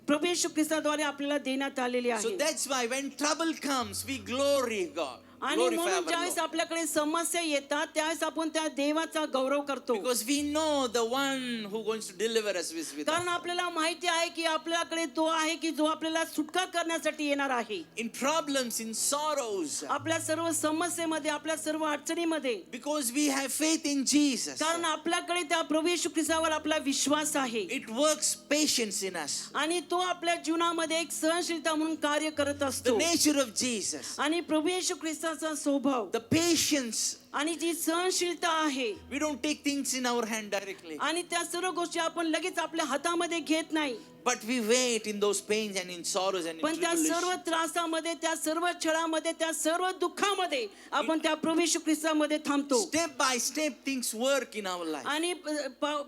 प्रभू येशू ख्रिस्ताद्वारे आपल्याला देण्यात आलेली So आहे. that's why when trouble comes, we glory God. आणि Glorify म्हणून our ज्यावेळेस Lord. आपल्याकडे समस्या येतात त्यावेळेस आपण त्या देवाचा गौरव करतो. Because we know the one who going to deliver us with कारण us. आपल्याला माहिती आहे की आपल्याकडे तो आहे की जो आपल्याला सुटका करण्यासाठी येणार आहे. In problems, in sorrows, आपल्या सर्व समस्येमध्ये, आपल्या सर्व अडचणीमध्ये, because we have faith in Jesus, कारण आपल्याकडे त्या प्रभू येशू ख्रिस्तावर आपला विश्वास आहे. it works patience in us. आणि तो आपल्या जीवनामध्ये एक सहनशीलता म्हणून कार्य करत The असतो. nature of Jesus, आणि प्रभू येशू ख्रिस्ताचा स्वभाव the patience, आणि जी सहनशीलता आहे, we don't take things in our hand directly, आणि त्या सर्व गोष्टी आपण लगेच आपल्या हातामध्ये घेत नाही, but we wait in those pains and in sorrows and in पण त्या सर्व tribulation. त्रासामध्ये, त्या सर्व छळामध्ये, त्या सर्व दुःखामध्ये आपण त्या प्रभू येशू ख्रिस्तामध्ये थांबतो. Step by step things work in our life. आणि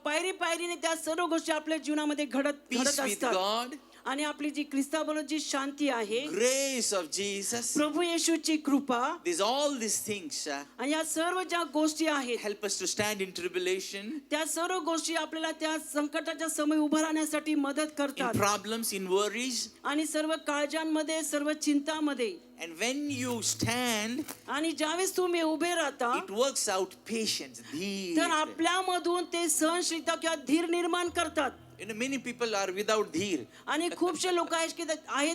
पायरी पायरीने त्या सर्व गोष्टी आपल्या जीवनामध्ये घडत Peace with असतात. God, आणि आपली जी ख्रिस्ताबरोबर जी शांती आहे, grace of Jesus, प्रभू येशूची कृपा, all these things आणि या सर्व ज्या गोष्टी आहेत help us to stand in tribulation, त्या सर्व गोष्टी आपल्याला त्या संकटाच्या समय उभं राहण्यासाठी मदत in करतात. problems, in worries. आणि सर्व काळजांमध्ये, सर्व चिंतामध्ये, And when you stand, आणि ज्यावेळेस तुम्ही उभे राहता it works out patience, तर dheer. आपल्यामधून ते सहनशीलता किंवा धीर निर्माण करतात. Many people are without dheer. आणि खूपशे लोक आहेत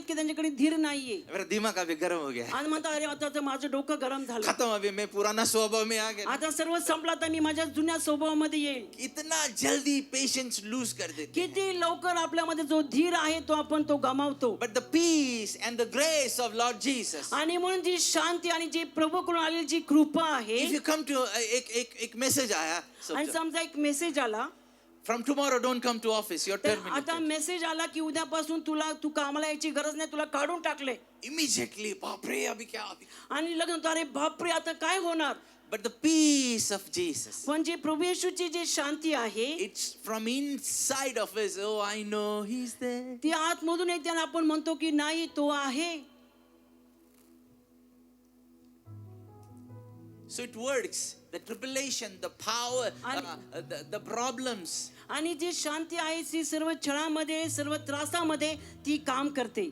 की त्यांच्याकडे धीर नाहीये, मेरा दिमाग अभी गर्म हो गया, आणि म्हणतात अरे आता तर माझं डोकं गरम झालं, खत्म, अभी मैं पुराना स्वभाव में आ गया. आता सर्व संपला तर मी माझ्या जुन्या स्वभावामध्ये येईल. इतना जल्दी पेशेंस लूज कर देते हैं. किती लवकर आपल्यामध्ये जो धीर आहे तो आपण तो गमावतो. But the peace and the grace of Lord Jesus, आणि म्हणून जी शांती आणि जी प्रभूकडून आलेली जी कृपा आहे, if you come to एक message आया, आणि समजा एक मेसेज आला, from tomorrow don't come to office, you're तर आता terminated. मेसेज आला की उद्यापासून तू कामाला यायची गरज नाही, तुला काढून टाकले. Immediately, बापरे अभी क्या अभी. आणि लग्न होतं, अरे बापरे आता काय होणार. But the peace of Jesus, पण जी प्रभू येशूची जी शांती आहे it's from inside of us. Oh, I know He's there. ती आतमधून येते आणि आपण म्हणतो की नाही तो आहे. So it works. The tribulation, the power, the problems. आणि जी शांती आहे ती सर्व छळामध्ये, सर्व त्रासामध्ये ती काम करते.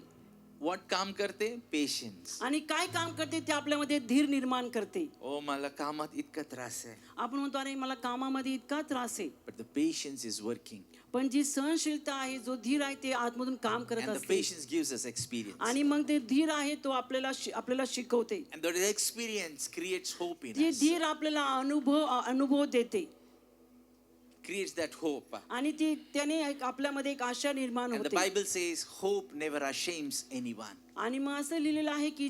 What काम करते? Patience. आणि काय काम करते ते आपल्यामध्ये धीर निर्माण करते. Oh, मला कामात इतका त्रास आहे. आपण म्हणतो अरे मला कामामध्ये इतका त्रास आहे, But the patience is working. पण जी सहनशीलता आहे, जो धीर आहे ते आतमधून काम करत And the असते. patience gives us experience. आणि मग ते धीर आहे तो आपल्याला शिकवते. And that experience creates hope in ती us. धीर आपल्याला अनुभव देते. Creates that hope. आणि त्याने आपल्यामध्ये एक आशा निर्माण And the होते. Bible says hope never ashames anyone. आणि मग असं लिहिलेलं आहे की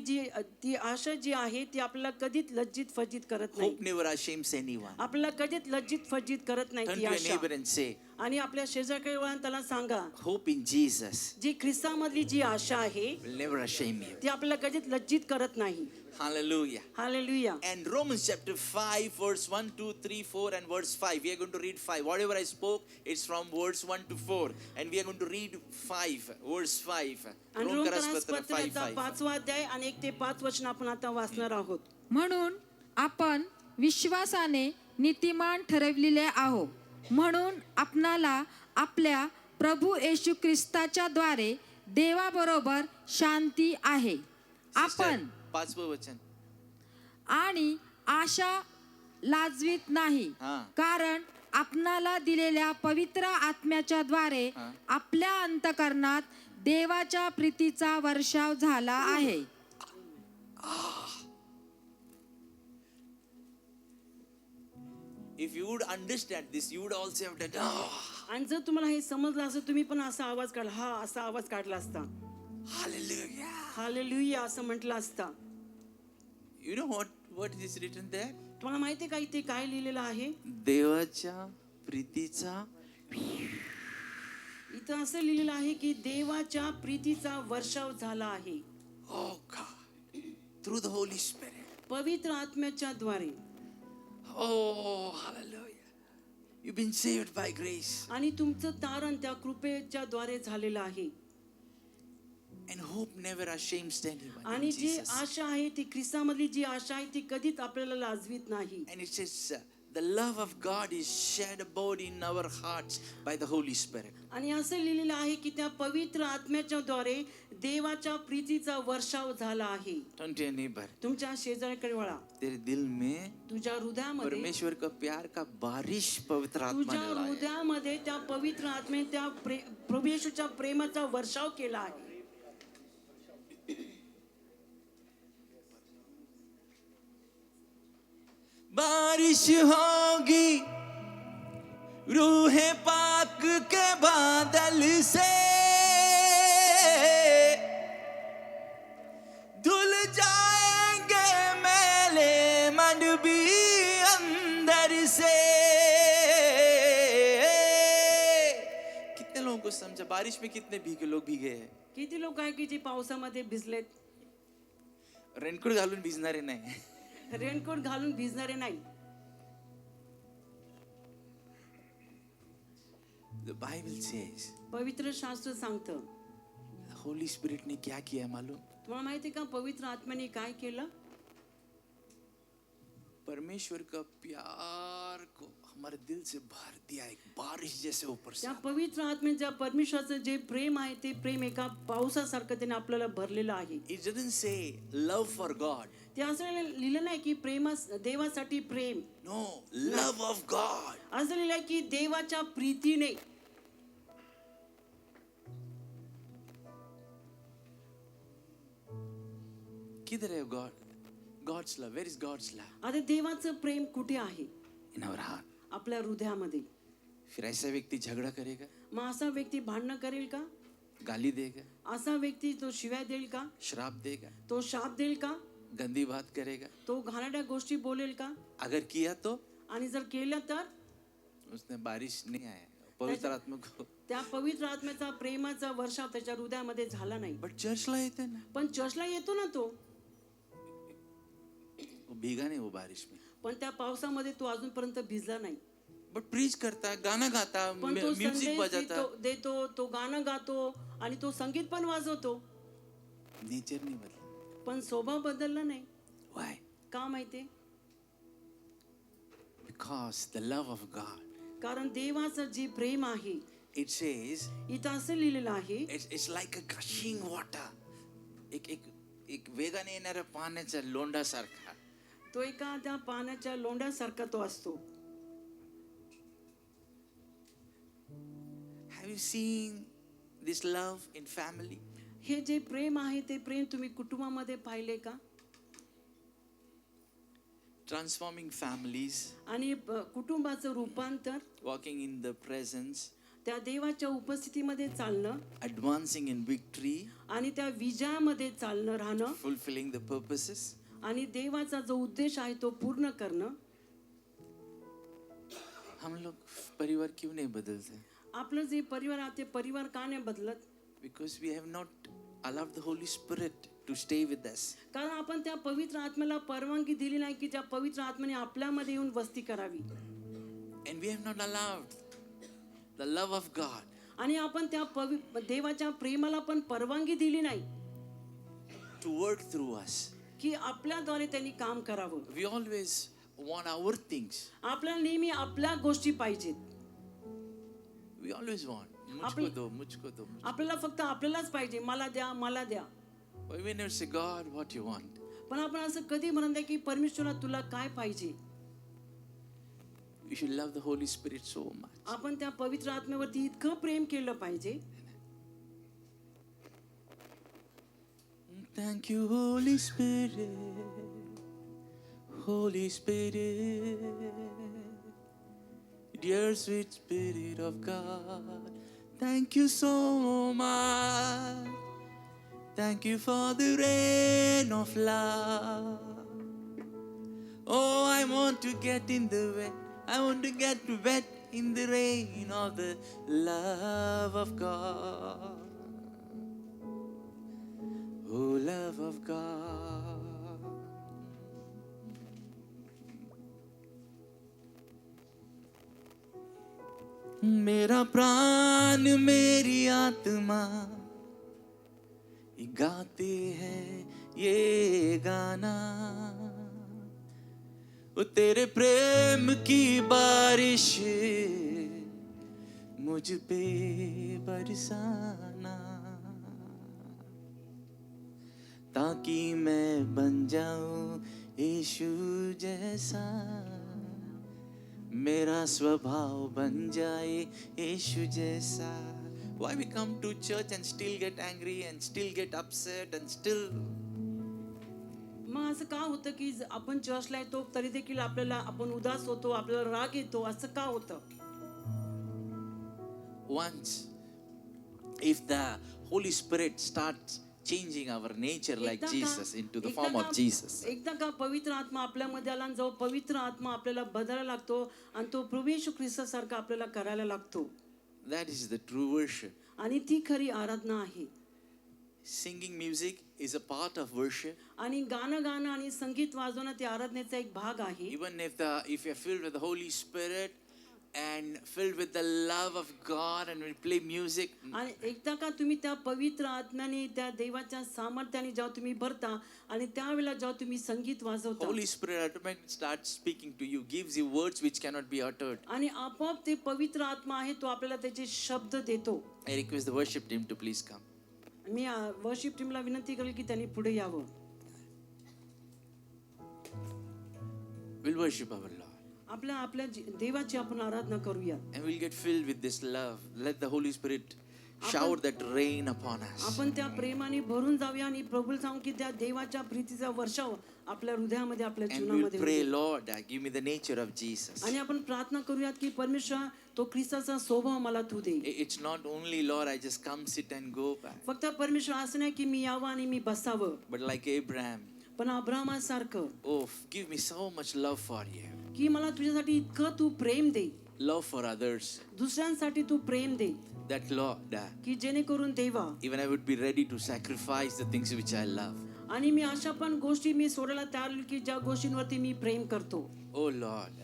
ती आशा जी आहे ती आपल्याला कधीच लज्जित फज्जित करत नाही. Hope never ashames anyone. आपल्याला कधीच लज्जित फज्जित करत नाही Turn ती to your Asha. neighbor and say, आणि आपल्या शेजारकडे वळून त्याला सांगा, hope in Jesus जी ख्रिस्तामधली जी आशा आहे will never shame you. ती आपल्याला कधीच लज्जित करत नाही. Hallelujah. Hallelujah. And Romans chapter 5, verse 1, 2, 3, 4, and verse 5. We are going to read 5. Whatever I spoke, it's from verse 1 to 4. And we are going to read 5, verse 5. आणि रोमकरासपत्र 5, रोमकरासपत्राचा 5. 5वा अध्याय आणि 1 ते 5 वचन आपण आता वाचणार आहोत. म्हणून आपण विश्वासाने नीतिमान ठरविलेले आहो, म्हणून आपणाला आपल्या प्रभू येशू ख्रिस्ताच्या द्वारे देवाबरोबर शांती आहे. आपण 5वं वचन. आणि आशा लाजवीत नाही, हा. कारण आपणाला दिलेल्या पवित्र आत्म्याच्या द्वारे आपल्या अंतकरणात देवाच्या प्रीतीचा वर्षाव झाला आहे. If you would understand this, you would also have done, oh, आणि जर तुम्हाला हे समजलं असं तुम्ही पण असा आवाज काढला, हा असा आवाज काढला असता, hallelujah. हालेलुया असं म्हटलं असता. You know what is written there? तुम्हाला माहिती आहे का इथे काय लिहिलेलं आहे? देवाच्या प्रीतीचा. इथं असं लिहिलेलं आहे की देवाच्या प्रीतीचा वर्षाव झाला आहे. Oh God. Through the Holy Spirit. पवित्र आत्म्याच्या द्वारे. Oh, hallelujah. You've been saved by grace. आणि तुमचं तारण त्या कृपेच्या द्वारे झालेलं आहे. And hope never ashames anyone. आणि in जी Jesus. आशा आहे ती ख्रिस्तामधली जी आशा आहे ती कधीच आपल्याला लाजवीत नाही. And it says, the love of God is shed abroad in our hearts by the Holy Spirit. आणि असं लिहिलेलं आहे की त्या पवित्र आत्म्याच्या द्वारे देवाच्या प्रीतीचा वर्षाव झाला आहे. Turn to your neighbor. तुमच्या शेजाऱ्याकडे वळा. तेरे दिल में तुझ्या हृदयामध्ये परमेश्वर का प्यार का बारिश पवित्र आत्मा तुझ्या ने लाया. हृदयामध्ये त्या पवित्र आत्म्याने त्या प्रभू येशूच्या प्रेमाचा वर्षाव केला आहे. बारिश होगी रूह पाक के बादल से, धुल जाएंगे मैले मन भी अंदर से. कितने लोगों को समझा? बारिश में कितने भीगे लोग भीगे हैं? किती लोक आहे की जे पावसामध्ये भिजलेत? रेनकोट घालून भिजणारे नाही. रेनकोट घालून भिजणारे नाही. The Bible says, पवित्र शास्त्र सांगतं. the Holy Spirit ने क्या किया मालूम? तुम्हाला माहिती आहे का पवित्र आत्म्याने काय केलं? परमेश्वर का प्यार को हमारे दिल से भर दिया, एक बारिश जैसे ऊपर से. त्या पवित्र आत्म्याच्या परमेश्वराचं जे प्रेम आहे ते प्रेम एका पावसासारखं त्याने आपल्याला भरलेलं आहे. It doesn't say love for God. ते असं लिहिलं नाही की देवासाठी प्रेम. No, love of God. असं लिहिलं आहे की देवाच्या प्रीतीने. किधर है God? God's love. Where is God's love? आता देवाचं प्रेम कुठे आहे? In our heart. आपल्या हृदयामध्ये. फिर ऐसा व्यक्ति झगड़ा करेगा, मग असा व्यक्ती भांडणं करेल का? गाली देगा, असा व्यक्ती तो शिव्या देईल का? श्राप देगा, तो शाप देईल का? गंदी बात करेगा. तो घाणेरड्या गोष्टी बोलेल का? अगर किया तो आणि जर केलं तर उसने बारिश नहीं आया. पवित्र आत्मा को. त्या पवित्र आत्म्याचा प्रेमाचा वर्षाव त्याच्या हृदयामध्ये झाला नाही. बट चर्चला येते ना, पण चर्चला येतो ना तो, वो भीगा नहीं वो बारिश में. पण त्या पावसामध्ये तो अजूनपर्यंत भिजला नाही. बट प्रीच करता, गाना गाता, पण तो म्यूजिक संदेश बजाता. देतो, तो गाणं गातो आणि तो संगीत पण वाजवतो, नेचर नहीं बदला. पण स्वभाव बदलला नाही. Why? का माहितीये? Because the love of God. कारण देवाचं जे प्रेम आहे, It says इथं असं लिहिलेलं आहे it's like a gushing water. एक वेगाने येणाऱ्या पाण्याच्या लोंढासारखा. तो एखाद्या पाण्याच्या लोंढ्यासारखा तो असतो. Have you seen this love in family? हे जे प्रेम आहे ते प्रेम तुम्ही कुटुंबामध्ये पाहिले का? Transforming families, आणि कुटुंबाचं रूपांतर, walking in the presence, त्या देवाच्या उपस्थितीमध्ये चालणं advancing in victory, आणि त्या विजयामध्ये चालणं राहणं fulfilling the purposes. आणि देवाचा जो उद्देश आहे तो पूर्ण करणं. हम लोग परिवार क्यों नहीं बदलते? आपलं जे परिवार आहे ते परिवार का नाही बदलत? Because we have not allowed the Holy Spirit to stay with us. कारण आपण त्या पवित्र आत्म्याला परवानगी दिली नाही की त्या पवित्र आत्म्याने आपल्यामध्ये येऊन वस्ती करावी. And we have not allowed the love of God आणि आपण त्या देवाच्या प्रेमाला पण परवानगी दिली नाही to work through us. की आपल्याद्वारे त्यांनी काम करावं. We always want our things. आपल्याला नेहमी आपल्या गोष्टी पाहिजेत. We always want. मुझको दो, मुझको दो. आपल्याला फक्त आपल्यालाच पाहिजे, मला द्या मला द्या. But we never say, God, what you want? पण आपण असं कधी म्हणत नाही की परमेश्वरा तुला काय पाहिजे. We should love the Holy Spirit so much. आपण त्या पवित्र आत्म्यावरती इतकं प्रेम केलं पाहिजे. Thank you, Holy Spirit. Holy Spirit. Dear sweet Spirit of God. Thank you so much. Thank you for the rain of love. Oh, I want to get in the wet. I want to get wet in the rain of the love of God. Oh, love of God. मेरा प्राण मेरी आत्मा ये गाते हैं ये गाना. वो तेरे प्रेम की बारिश मुझ पे बरसाना, ताकि मैं बन जाऊं यीशु जैसा, मेरा स्वभाव बन जाए यीशु जैसा. Why we come to church and still get angry and still get upset and still? मग असं का होतं की आपण चर्चला येतो तरी देखील आपल्याला आपण उदास होतो, आपल्याला राग येतो, असं का होतं? Once, if the Holy Spirit starts changing our nature like Jesus into the form of Jesus, एकदा का पवित्र आत्मा आपल्यामध्ये आला आणि जो पवित्र आत्मा आपल्याला बदलायला लागतो आणि तो प्रभू येशू ख्रिस्तासारखा आपल्याला करायला लागतो. that is the true worship. आणि ती खरी आराधना आहे. Singing music is a part of worship. आणि गाणं गाणं आणि संगीत वाजवणं ते आराधनेचा एक भाग आहे. Even if you're filled with the Holy Spirit and filled with the love of God and we play music, आणि एकदा का तुम्ही त्या पवित्र आत्म्याने त्या देवाच्या सामर्थ्याने जेव्हा तुम्ही भरता आणि त्यावेळेला जेव्हा तुम्ही संगीत वाजवता, Holy Spirit automatically starts speaking to you, gives you words which cannot be uttered. आणि आपोआप ते पवित्र आत्मा आहे तो आपल्याला त्याचे शब्द देतो. I request the worship team to please come. Me worship टीमला विनंती करेल की त्यांनी पुढे यावं. We'll worship our Lord. आपल्या देवाची आपण आराधना करूया. And we'll get filled with this love. Let the Holy Spirit shower that rain upon us. आपण त्या प्रेमाने भरून जाऊया आणि प्रभूला सांगू की त्या देवाच्या प्रीतीचा वर्षाव आपल्या हृदयामध्ये आपल्या And we'll जीवनामध्ये pray, होऊ दे. Lord, give me the nature of Jesus. आणि आपण प्रार्थना करूयात की परमेश्वर तो ख्रिस्ताचा स्वभाव मला तू दे. It's not only, Lord, I just come, sit and go back. फक्त परमेश्वर असं नाही की मी यावं आणि मी बसावं, But like Abraham, पण अब्राहमासारखं oh, give me so much love for you. की मला तुझ्यासाठी इतकं तू प्रेम दे, Love for others. दुसऱ्यांसाठी तू प्रेम दे, That, Lord, की जेणेकरून देवा even I would be ready to sacrifice the things which I love. आणि मी अशा पण गोष्टी मी सोडायला तयार आहे की ज्या गोष्टींवरती मी प्रेम करतो. Oh, Lord,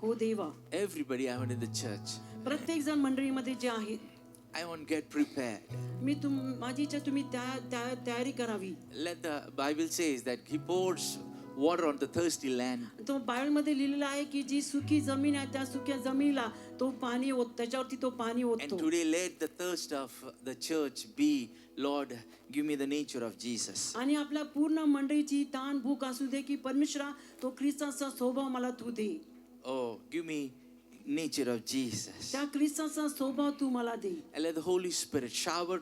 हो देवा, everybody I want in the church, प्रत्येक जण मंडळीमध्ये जे आहेत I want to get prepared. माझी इच्छा तुम्ही तयारी करावी. Let the Bible says that He pours water on the thirsty land. तो बायबलमध्ये लिहिलेला आहे की जी सुकी जमीन आहे त्या सुक्या जमिनीला तो पाणी त्याच्यावरती तो पाणी And ओततो. today let the thirst of the church be, Lord, give me the nature of Jesus. आणि आपल्या पूर्ण मंडळीची ताण भूक असू दे की परमेश्वरा तो ख्रिस्ताचा स्वभाव मला तू दे. Oh, give me nature of Jesus. त्या ख्रिस्ताचा स्वभाव तू मला दे. And let the Holy Spirit shower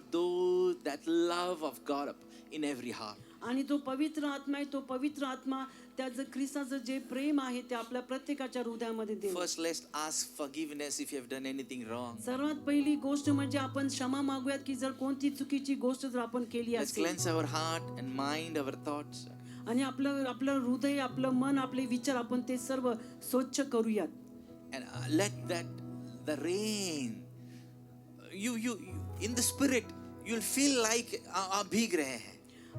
that love of God up in every heart. आणि तो पवित्र आत्मा आहे तो पवित्र आत्मा त्याचं ख्रिस्ताचं जे प्रेम आहे ते आपल्या प्रत्येकाच्या हृदयामध्ये दे. First, let's ask forgiveness if you have done anything wrong. सर्वात पहिली गोष्ट म्हणजे आपण क्षमा मागूयात की जर कोणती चुकीची गोष्ट जर आपण केली Let's असेल cleanse our heart and mind, our thoughts. आणि आपलं हृदय, आपलं मन, आपले विचार आपण ते सर्व स्वच्छ करूयात. And let the rain, you in the spirit, you'll feel like आप भीग रहे हैं.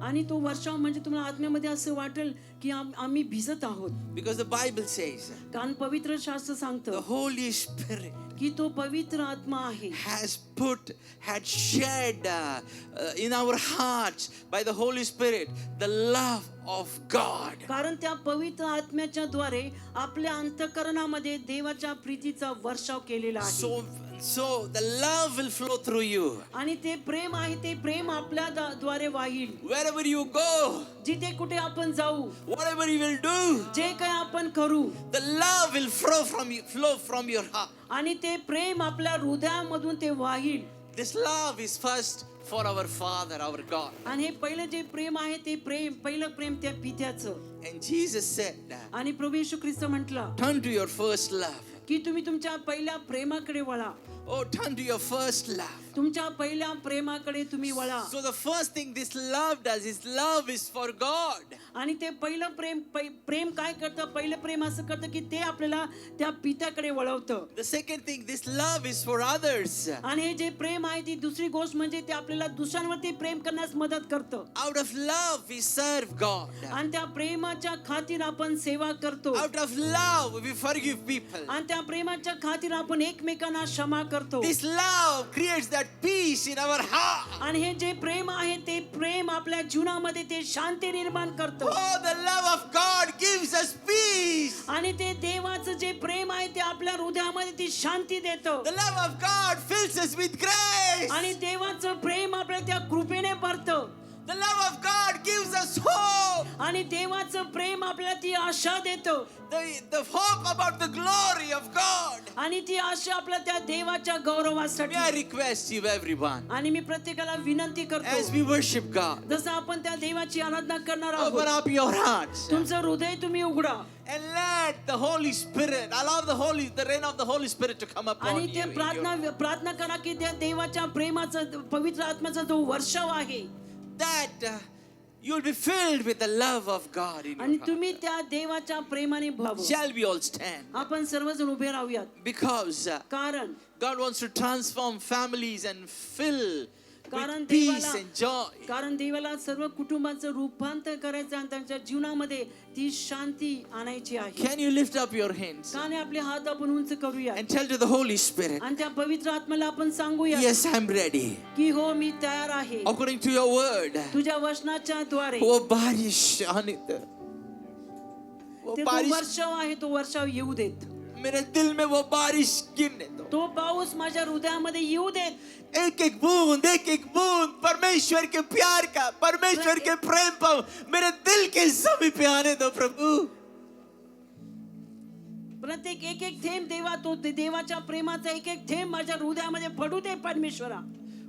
आणि तो वर्षाव म्हणजे तुम्हाला आत्म्यामध्ये असं वाटेल की आम्ही भिजत आहोत. Because the Bible says कारण पवित्र शास्त्र the सांगतं Holy Spirit की तो पवित्र आत्मा आहे. had shed in our hearts by the Holy Spirit the love of God. कारण त्या पवित्र आत्म्याच्या द्वारे आपल्या अंतःकरणामध्ये देवाच्या प्रीतीचा वर्षाव केलेला आहे. So the love will flow through you. आणि ते प्रेम आहे ते प्रेम आपल्या द्वारे वाहील. Wherever you go, जिथे कुठे आपण जाऊ, whatever you will do, जे काय आपण करू, the love will flow from your heart. आणि ते प्रेम आपल्या हृदयामधून ते वाहील. This love is first for our Father, our God. आणि हे पहिलं जे प्रेम आहे ते पहिलं प्रेम त्या पित्याचं. And Jesus said, आणि प्रभू येशू ख्रिस्त म्हटला turn to your first love. की तुम्ही तुमच्या पहिल्या प्रेमाकडे वळा. Oh, turn to your first love. तुमच्या पहिल्या प्रेमाकडे तुम्ही वळा. So the first thing this love does is love is for God. आणि ते पहिलं प्रेम काय करतं? पहिलं प्रेम असं करतं की ते आपल्याला त्या पित्याकडे वळवतं. The second thing, this love is for others. आणि हे जे प्रेम आहे ती दुसरी गोष्ट म्हणजे ते आपल्याला दुसऱ्यांवरती प्रेम करण्यास मदत करतं. Out of love we serve God. आणि त्या प्रेमाच्या खातीर आपण सेवा करतो. Out of love we forgive people. आणि त्या प्रेमाच्या खातीर आपण एकमेकांना क्षमा करतो. This love creates that peace in our heart. आणि हे जे प्रेम आहे ते प्रेम आपल्या जीवनामध्ये ते शांती निर्माण करतं. Oh, the love of God gives us peace. आणि ते देवाचं जे प्रेम आहे ते आपल्या हृदयामध्ये ती शांती देतं. The love of God fills us with grace. आणि देवाचं प्रेम आपल्या त्या कृपेने भरतं. The love of God gives us hope. आणि देवाचं प्रेम आपल्याला ती आशा देतं. The hope about the glory of God. आणि ती आशा आपल्या त्या देवाच्या गौरवासाठी. May I request you, everyone, आणि मी प्रत्येकाला विनंती as करतो we worship God, जसं आपण त्या देवाची आराधना करणार open आहोत, up your hearts तुमचं हृदय तुम्ही उघडा and let the Holy Spirit, allow the rain of the Holy Spirit to come upon आणि you. ते in your- प्रार्थना करा की त्या देवाच्या प्रेमाचा पवित्र आत्म्याचा जो वर्षाव आहे that you'll be filled with the love of God in आणि your heart. तुम्ही त्या देवाच्या प्रेमाने भावो. Shall we all stand? आपण सर्वजण उभे राहूयात. Because कारण God wants to transform families and fill कारण with peace देवाला and joy. कारण देवाला सर्व कुटुंबाचं रूपांतर करायचं आणि त्यांच्या जीवनामध्ये ती शांती आणायची आहे. Can you lift up your hands का नाही आपले हात आपण उंच करूया and tell to the Holy Spirit, आणि त्या पवित्र आत्म्याला आपण सांगूया yes, I'm ready. की हो मी तयार आहे. According to your word. तुझ्या वचनाच्या द्वारे वो बारिश आने दे. वो ते तो बारिश वर्षाव आहे तो वर्षाव येऊ देत. मेरे दिल में वो बारिश गिरने दो. तो पाऊस माझ्या हृदयामध्ये येऊ देत. एक एक बूंद परमेश्वर के प्यार का, परमेश्वर के प्रेम का मेरे दिल के समीप आने दो प्रभु. प्रत्येक एक थेंब देवाच्या प्रेमाचा एक थेंब माझ्या हृदयामध्ये पडू दे परमेश्वरा.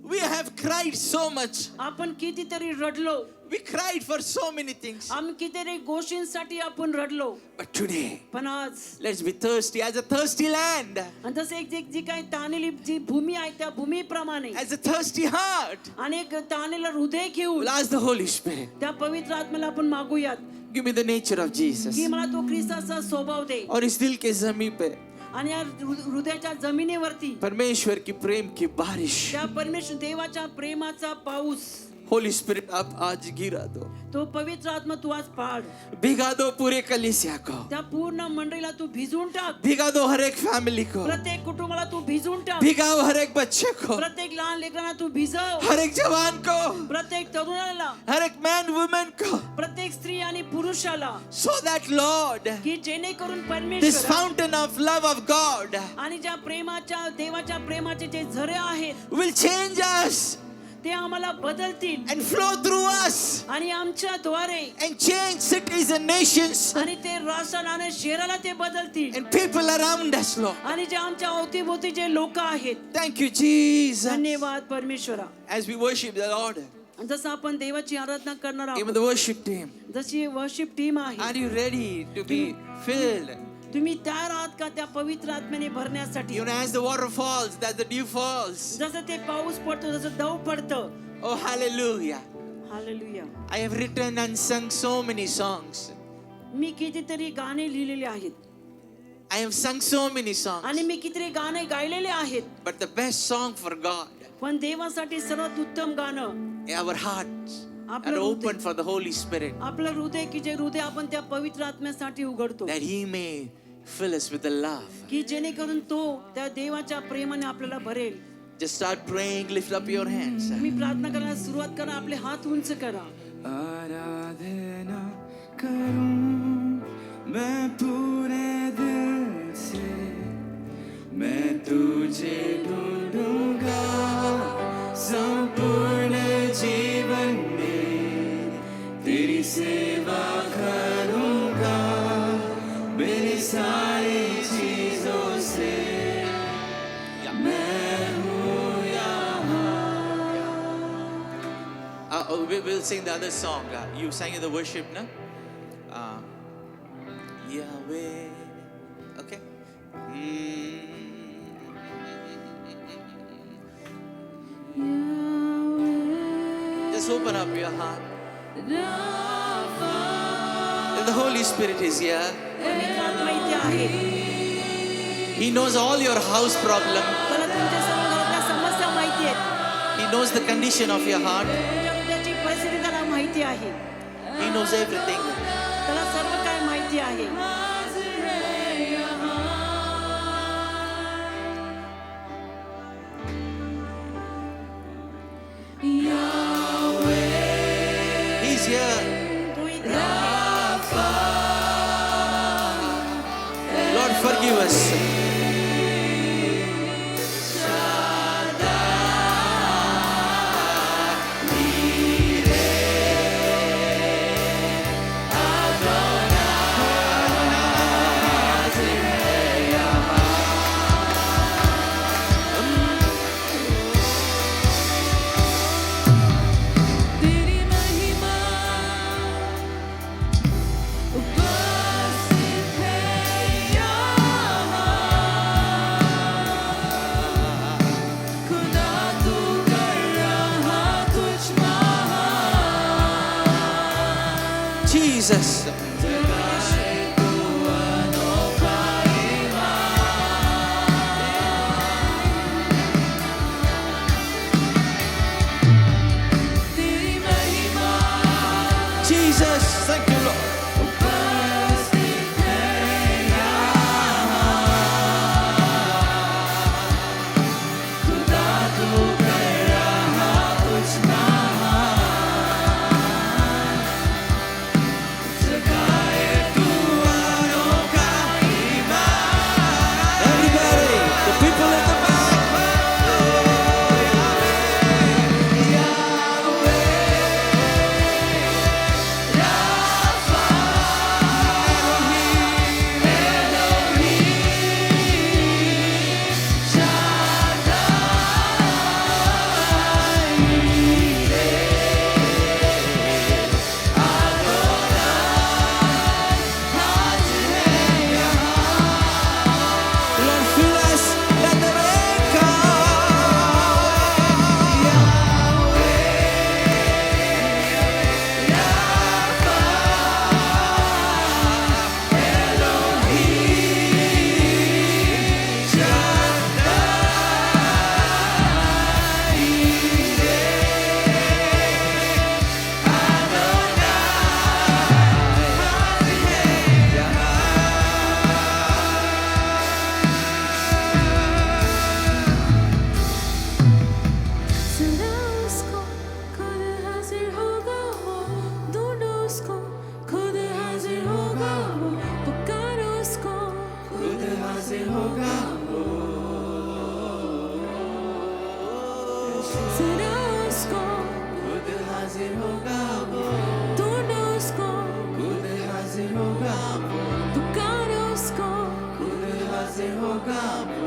We have cried so much. आपण कितीतरी रडलो. We cried for so many things. आम्ही कितीतरी गोष्टींसाठी आपण रडलो. But today, पण आज let's be thirsty as a thirsty land, आणि तसं एक जी काही ताणलेली जी भूमी आहे त्या भूमीप्रमाणे as a thirsty heart. आणि एक ताणलेलं हृदय घेऊन We'll ask the Holy Spirit, त्या पवित्र आत्म्याला आपण मागूयात give me the nature of Jesus. की मला तो ख्रिस्ताचा स्वभाव दे. और इस दिल के जमीन पे आणि या हृदयाच्या जमिनीवरती परमेश्वर की प्रेम की बारिश. त्या परमेश्वर देवाच्या प्रेमाचा पाऊस. होली स्पिरिट आप आज गिरा दो. तो पवित्र आत्मा तू आज पाड. भिगा दो पूरे कलीसिया को. त्या पूर्ण मंडळीला तू भिजवून टाक. भिगा दो हर एक फैमिली को. प्रत्येक कुटुंबाला तू भिजवून टाक. भिगाओ हर एक बच्चे को. प्रत्येक लहान लेकरांना तू भिजव. हर एक जवान को. प्रत्येक तरुणाला, हर एक मैन वुमेन को. प्रत्येक स्त्री आणि पुरुषाला, So that Lord, की जेणेकरून this परमेश्वर fountain of love of God आणि ज्या प्रेमाच्या देवाच्या प्रेमाचे जे झरे आहेत will change us ते आम्हाला बदलतील and flow through us आणि आमच्या द्वारे and change cities and nations आणि ते राष्ट्र आणि शहराला ते बदलतील and people around us, Lord. आणि जे आमच्या अवतीभोवती जे लोक आहेत. Thank you, Jesus. धन्यवाद परमेश्वरा. As we worship the Lord, जसं आपण देवाची आराधना करणार Even आहोत, the worship team. जशी वर्शिप टीम आहे, Are you ready to be filled? तुम्ही तयार आहात का त्या पवित्र आत्म्याने भरण्यासाठी? Even as the water falls, that the dew falls. जसं ते पाऊस पडतो, जसं दव पडतं. Oh, hallelujah. Hallelujah. I have written and sung so many songs. मी कितीतरी गाणे लिहिलेले आहेत I have sung so many songs. आणि मी कितीतरी गाणे गायलेले आहेत, But the best song for God, पण देवासाठी सर्वात उत्तम गाणं our hearts are आपलं open हृदय, for the Holy Spirit, आपलं हृदय, की जे हृदय आपण त्या पवित्र आत्म्यासाठी उघडतो, that He may fill us with the love. की जेणेकरून तो त्या देवाच्या प्रेमाने आपल्याला भरेल. Just start praying, lift up your hands. तुम्ही प्रार्थना करायला सुरुवात करा, आपले हात उंच करा. आराधना करूं मैं पूरे दिल से, मैं तुझे ढूंढूंगा संपूर्ण जीवन में, तेरी सेवा करूंगा मेरी सारी चीजों से, मैं हूँ यहाँ. We'll sing the other song. You sang in the worship, no? Yahweh. Okay. Just open up your heart. The Holy Spirit is here. पवित्र आत्मा इथे आहे. He knows all your house problem. त्याला तुमच्या सर्व घरातल्या समस्या माहिती आहेत. He knows the condition of your heart. तुमच्या हृदयाची परिस्थिती त्याला माहिती आहे. He knows everything. त्याला सर्व काय माहिती आहे. He's here. तो इथे आहे. Lord, forgive us. तेरी महिमा उपस्थित है यहाँ, खुदा तू कर रहा कुछ महान. Jesus. तेरी महिमा Jesus. Thank you, Lord. उपस्थित है यहाँ, खुदा तू कर रहा कुछ महान. जगाए तू अनोखा ईमान. Everybody, the people in the back. Lord, fill us, let the rain come. सुना उसको खुद हाजिर होगा वो, ढूंढो उसको खुद हाजिर होगा वो, पुकारो उसको खुद हाजिर होगा वो. सुना उसको खुद हाजिर होगा वो, ढूंढो उसको खुद हाजिर होगा वो, पुकारो उसको खुद हाजिर होगा वो.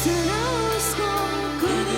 सुना उसको खुद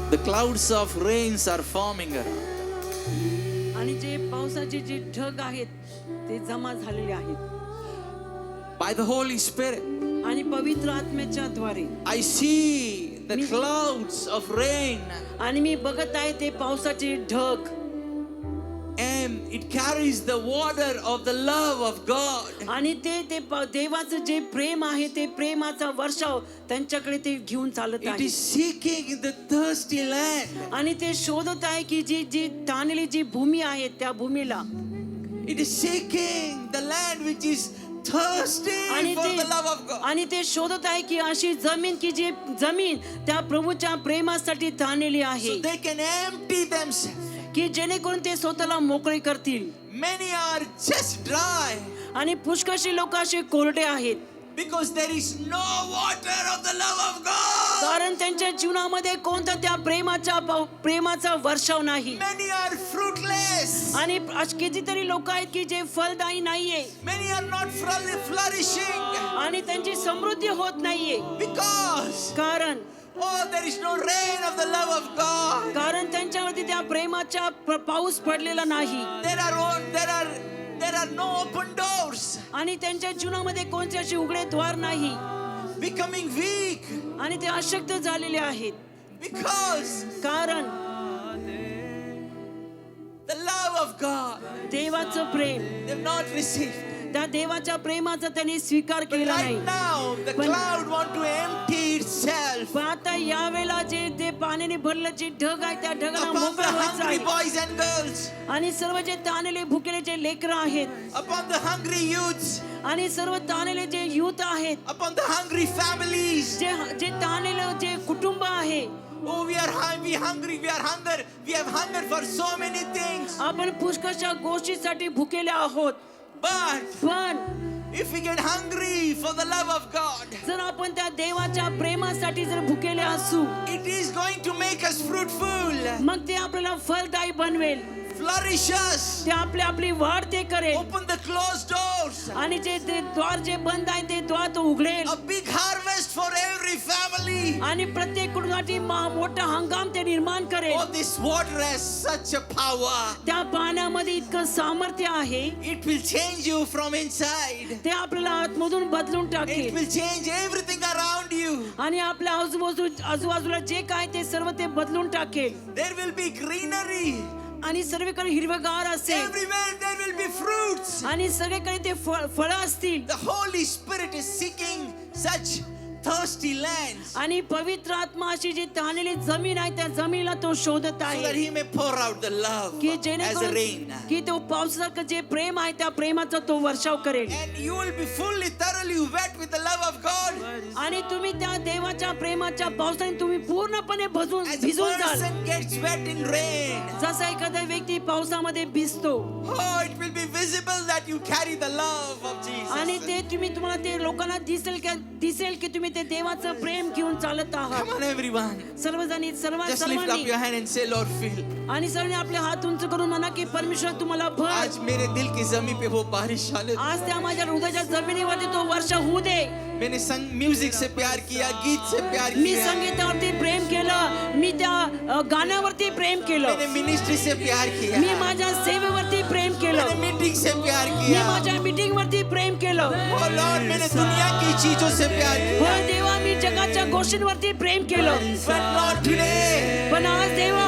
The clouds of rains are forming around. आणि जे पावसाचे जे ढग आहेत ते जमा झालेले आहेत By the Holy Spirit, आणि पवित्र आत्म्याच्या द्वारे I see the clouds of rain, आणि मी बघत आहे ते पावसाचे ढग and it carries the water of the love of God. आणि ते देवाचं जे प्रेम आहे ते प्रेमाचा वर्षाव त्यांच्याकडे ते घेऊन चालत It आहे is seeking the thirsty land. आणि ते शोधत आहे की जी जी ताणलेली जी भूमी आहे त्या भूमीला It is seeking the land which is thirsty आणि for the love of ते God. आणि ते शोधत आहे की अशी जमीन की जी जमीन त्या प्रभूच्या प्रेमासाठी ताणलेली आहे So they can empty themselves. की जेणेकरून ते स्वतःला मोकळे करतील Many are just dry आणि पुष्कळशी लोक असे कोरडे आहेत because there is no water of the love of God. कारण त्यांच्या जीवनामध्ये कोणता त्या प्रेमाचा वर्षाव नाही Many are fruitless. आणि कितीतरी लोक आहेत की जे फलदायी नाहीये Many are not flourishing आणि त्यांची समृद्धी होत नाहीये because कारण there is no rain of the love of God. कारण त्यांच्यावरती त्या प्रेमाचा पाऊस पडलेला नाही There are no open doors. आणि त्यांच्या जीवनामध्ये कोणते असे उघडे द्वार नाही Becoming weak आणि ते अशक्त झालेले आहेत because कारण the love of God देवाचं प्रेम they've not received. त्या देवाच्या प्रेमाचा त्यांनी स्वीकार केला Right नाही now, the पण- cloud want to empty itself पण आता यावेळेला जे ते पाण्याने भरलं जे ढग आहे त्या ढगाला upon the मोकळं व्हायचं hungry आहे boys and girls, आणि सर्व जे ताणलेले भुकेले जे लेकरं आहेत upon the hungry youths, आणि सर्व ताणलेले जे युथ आहेत upon the hungry families. जे जे ताणलेलं जे कुटुंब आहे Oh, we are hungry. We are hunger. We have hunger for so many things. आपण पुष्कळशा गोष्टीसाठी भुकेले आहोत But पण if we get hungry for the love of God, जर आपण त्या देवाच्या प्रेमासाठी जर भुकेले असू it is going to make us fruitful, मग ते आपल्याला फलदायी बनवेल flourish us, ते आपली वाढ ते करेल open the closed doors, आणि जे ते द्वार जे बंद आहे ते द्वार तो उघडेल a big harvest for every family. आणि प्रत्येक कुटुंबासाठी मोठा हंगाम ते निर्माण करेल Oh, this water has such a power. त्या पाण्यामध्ये इतकं सामर्थ्य आहे It will change you from inside. ते आपल्याला आतमधून बदलून It टाकेल will change everything around you. आणि आपल्या आजूबाजूला जे काय ते सर्व ते बदलून टाकेल There will be greenery. आणि सर्वीकडे हिरवगार असेल Everywhere there will be fruits. आणि सगळीकडे ते फळं असतील The Holy Spirit is seeking such thirsty lands आणि पवित्र आत्मा अशी जी ताणलेली जमीन आहे त्या जमिनीला तो शोधत so that आहे He may pour out the love की as a जेणेकरून rain. की तो पावसासारखं जे प्रेम आहे त्या प्रेमाचा तो वर्षाव करेल And you will be fully, thoroughly wet with the love of God. आणि तुम्ही त्या देवाच्या प्रेमाच्या पावसाने तुम्ही पूर्णपणे As a भिजून जाल person gets wet in rain, जसा एखादा व्यक्ती पावसामध्ये भिजतो oh, it will be visible that you carry the love of आणि Jesus. ते तुम्हाला ते लोकांना दिसेल की तुम्ही ते देवाचं प्रेम घेऊन चालत Come आहात on, everyone. सर्वजणी Just lift up सर्वांनी your hand and say, Lord, fill. आणि सर्वांनी आपले हात उंच करून म्हणा की परमेश्वर तुम्हाला भर आज मेरे दिल की जमी पे वो बारिश आने दो. आज त्या माझ्या हृदयाच्या जमिनीवरती तो वर्ष होऊ दे मैंने म्यूजिक से प्यार किया, गीत से प्यार मी किया, संगीतावरती प्रेम केलं मी त्या गाण्यावरती प्रेम केलं मैंने मिनिस्ट्री से प्यार किया, मी माझ्या सेवेवरती प्रेम केलं मैंने मीटिंग से प्यार मी किया. माझ्या मीटिंग वरती प्रेम केलं Oh Lord, मैंने दुनिया की चीजों से प्यार हो किया. देवा मी जगाच्या गोष्टींवरती प्रेम केलं But Lord, today पण आज देवा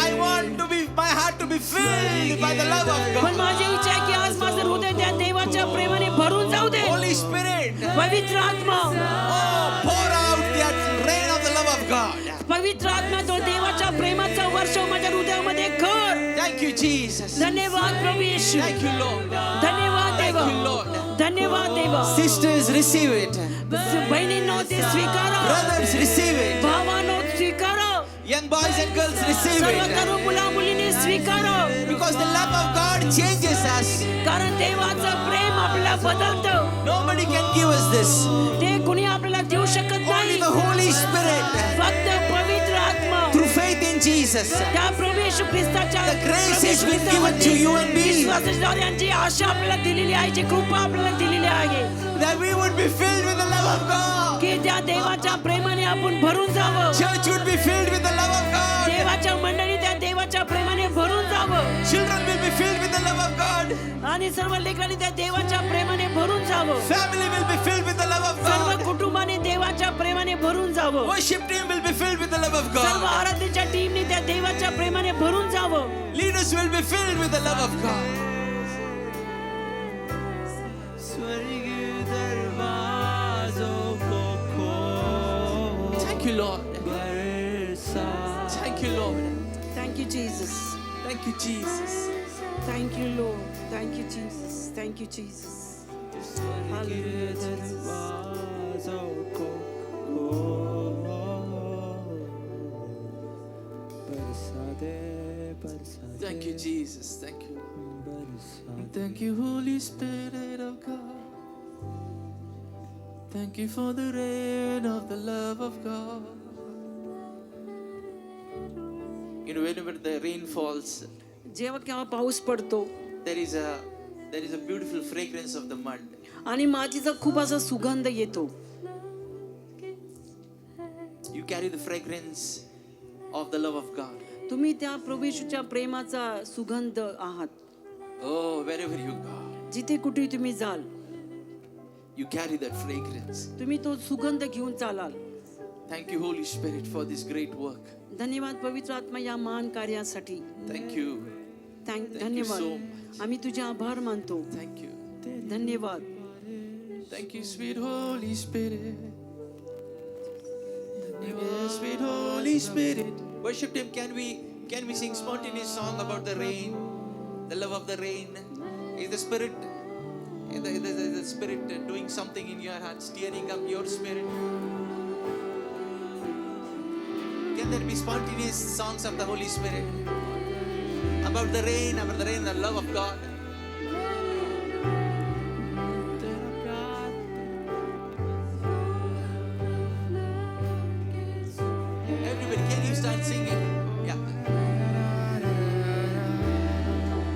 I want to be, my heart to be filled by the love of पण God. माझी इच्छा आहे की आज माझं हृदय त्या देवाच्या प्रेमाने भरून जाऊ दे Holy Spirit, पवित्र आत्मा oh, pour out that rain of the love of God. पवित्र आत्मा तो देवाच्या प्रेमाचा वर्ष माझ्या हृदयामध्ये कर Thank you, Jesus. धन्यवाद प्रभू येशू Thank you, Lord. धन्यवाद Thank देवा you, Lord. धन्यवाद देवा Sisters, receive it. बहिणींनो ते स्वीकारा Brothers, receive it. भावांनो स्वीकारा Young boys and girls, receive serve it. तरुण मुला मुलींनी स्वीकारा Because the love of God changes us. कारण देवाचं प्रेम आपल्याला बदलतं Nobody can give us this. ते कुणी आपल्याला देऊ शकत Only नाही the Holy Spirit. फक्त पवित्र आत्मा Through faith in Jesus. त्या प्रभू येशू ख्रिस्ताच्या The grace has been given to you and me. विश्वासाद्वारे यांची आशा आपल्याला दिलेली आहे जी कृपा आपल्याला दिलेली आहे That we would be filled with the love of God. की त्या देवाच्या प्रेमाने आपण भरून जावं. Church would be filled with the love of God. देवाच्या मंडळी त्या देवाच्या प्रेमाने भरून जावं. Children will be filled with the love of God. आणि सर्व लेकरांनी त्या देवाच्या प्रेमाने भरून जावं. Family will be filled with the love of serve God. कुटुंबाने देवाच्या प्रेमाने भरून जावं. Worship team will be filled with the love of serve God. आराधनेच्या टीमने त्या देवाच्या प्रेमाने भरून जावं. Leaders will be filled with the love of God. स्वर्गीय दरवाजों को खोल. Thank you, Lord. Thank you, Lord. Thank you Jesus. Thank you, Jesus. Thank you Lord. Thank you Jesus. Thank you Jesus. Hallelujah दरवाजों को खोल. बरसा दे, बरसा दे, Thank you, Jesus. Thank you. बरसा. Thank you, Holy Spirit of God. Thank you for the rain of the love of God. You know, whenever the rain falls, जेव्हा केव्हा पाऊस पडतो there is a beautiful fragrance of the mud. आणि मातीचा खूप असा सुगंध येतो. You carry the fragrance of the love of God. तुम्ही त्या प्रभू येशूच्या प्रेमाचा सुगंध आहात. Oh, wherever you go, जिथे कुठे तुम्ही जाल you carry that fragrance. तुम्ही तो सुगंध घेऊन चालाल. Thank you, Holy Spirit, for this great work. धन्यवाद पवित्र आत्मा या महान कार्यासाठी. Thank you. Thank you धन्यवाद. so आम्ही तुझे आभार मानतो. Thank you. धन्यवाद. Thank you, sweet Holy Spirit. Yes, sweet Holy Spirit. Worship Him. Can we sing spontaneous song about the rain, the love of the rain? Is the Spirit, the Spirit doing something in your heart, stirring up your spirit? Can there be spontaneous songs of the Holy Spirit about the rain, the love of God? Everybody, can you start singing? Yeah.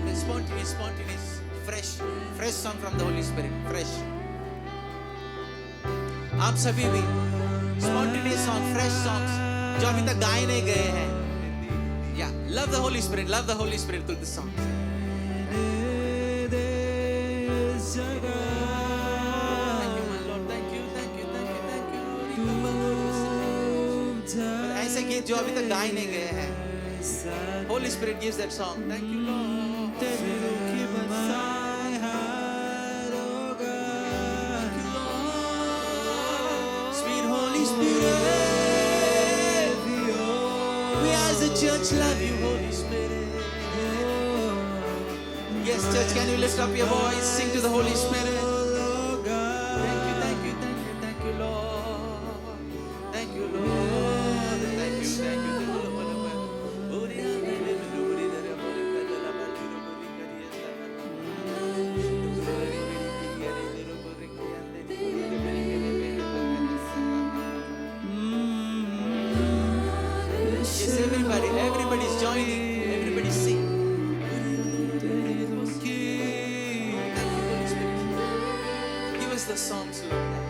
The spontaneous, fresh song from the Holy Spirit, fresh. आप सभी भी spontaneous song, fresh songs जो अभी तक गाए नहीं गए हैं. Yeah, love the Holy Spirit through the song. Thank you, my Lord. Thank you. और ऐसे गीत जो अभी तक गाए नहीं गए हैं, Holy Spirit gives that song. Thank you, Lord. Thank you, Lord. Sweet Holy Spirit, we as a church love you, Holy Spirit. Yes, church, can you lift up your voice, sing to the Holy Spirit? Thank you, Lord. Thank you, Lord. Thank you. Yes, everybody's joining. Everybody sing. Thank you, Holy Spirit. Give us the songs, Lord.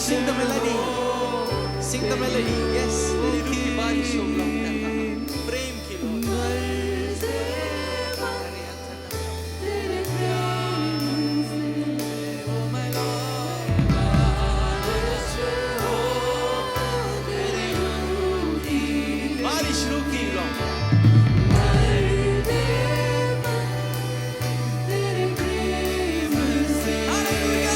Sing the melody. Sing the melody. Yes. Prem ki Lord. Oh my Lord. बारिश रुकी Lord. Hallelujah.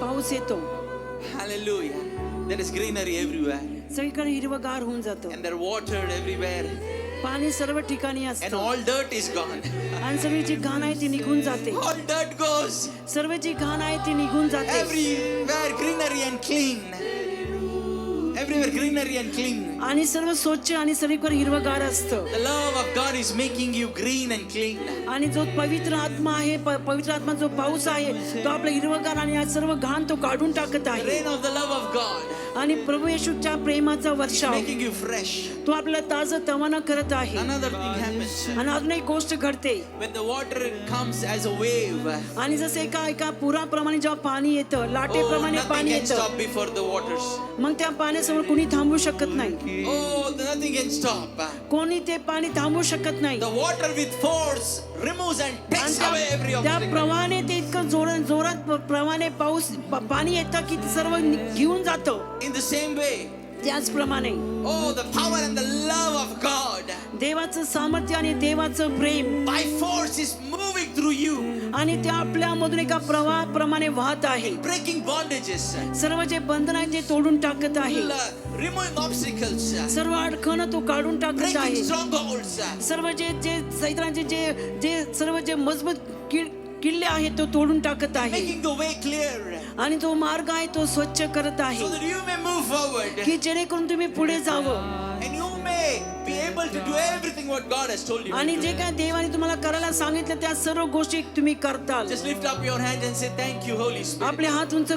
पाऊस येतो. Hallelujah. There is greenery everywhere. सगळीकडे हिरवगार होऊन जातं. And there water everywhere. पाणी सर्व ठिकाणी And असतं all dirt is gone. आणि सगळी जी घाण आहे ती निघून जाते. All dirt goes. सर्व जी घाण आहे ती निघून जाते. Everywhere greenery and clean. Everywhere greenery and clean. आणि सर्व स्वच्छ आणि सगळीकडे हिरवगार असतं. The love of God is making you green and clean. आणि जो पवित्र आत्मा आहे पवित्र आत्मा जो पाऊस आहे तो आपल्या हिरवगार आणि आज सर्व घाण तो काढून टाकत The आहे. rain of the love of God आणि प्रभू येशूच्या प्रेमाचा is वर्षाव making you fresh. तो आपल्याला ताजं तवाना करत आहे. Another thing happens. आणि अजून एक गोष्ट घडते. When the water comes as a wave, आणि जसं एका पुराप्रमाणे जेव्हा पाणी येतं oh, लाटेप्रमाणे nothing पाणी can येतं stop before the waters. मग त्या पाण्यासमोर कोणी थांबू शकत नाही. Oh, nothing can stop. कोणी ते पाणी थांबू शकत नाही. The water with force removes and takes away every आणि त्या obstacle. प्रवाहाने ते इतकं जोरात प्रमाणे पाणी येतं की ते सर्व घेऊन जातं. In the same way, त्याचप्रमाणे oh, the power and the love of God देवाचं सामर्थ्य आणि देवाचं प्रेम by force is moving through you, आणि ते आपल्यामधून एका प्रवाहाप्रमाणे वाहत आहे. breaking bondages, सर्व जे बंधन आहे ते तोडून टाकत आहे. removing obstacles, सर्व अडखणं तो काढून टाकत breaking आहे. strongholds. सर्व जे सैतानाचे जे सर्व जे मजबूत किल्ले आहेत तो तोडून टाकत आहे. Making the way clear आणि तो मार्ग आहे तो स्वच्छ करत आहे so that you may move forward की जेणेकरून तुम्ही पुढे जावं and you may be able to do everything what God has told you to आणि do. जे काय देवाने तुम्हाला करायला सांगितलं त्या सर्व गोष्टी तुम्ही करताल. Just lift up your hand and say thank you, Holy Spirit. आपले हात उंच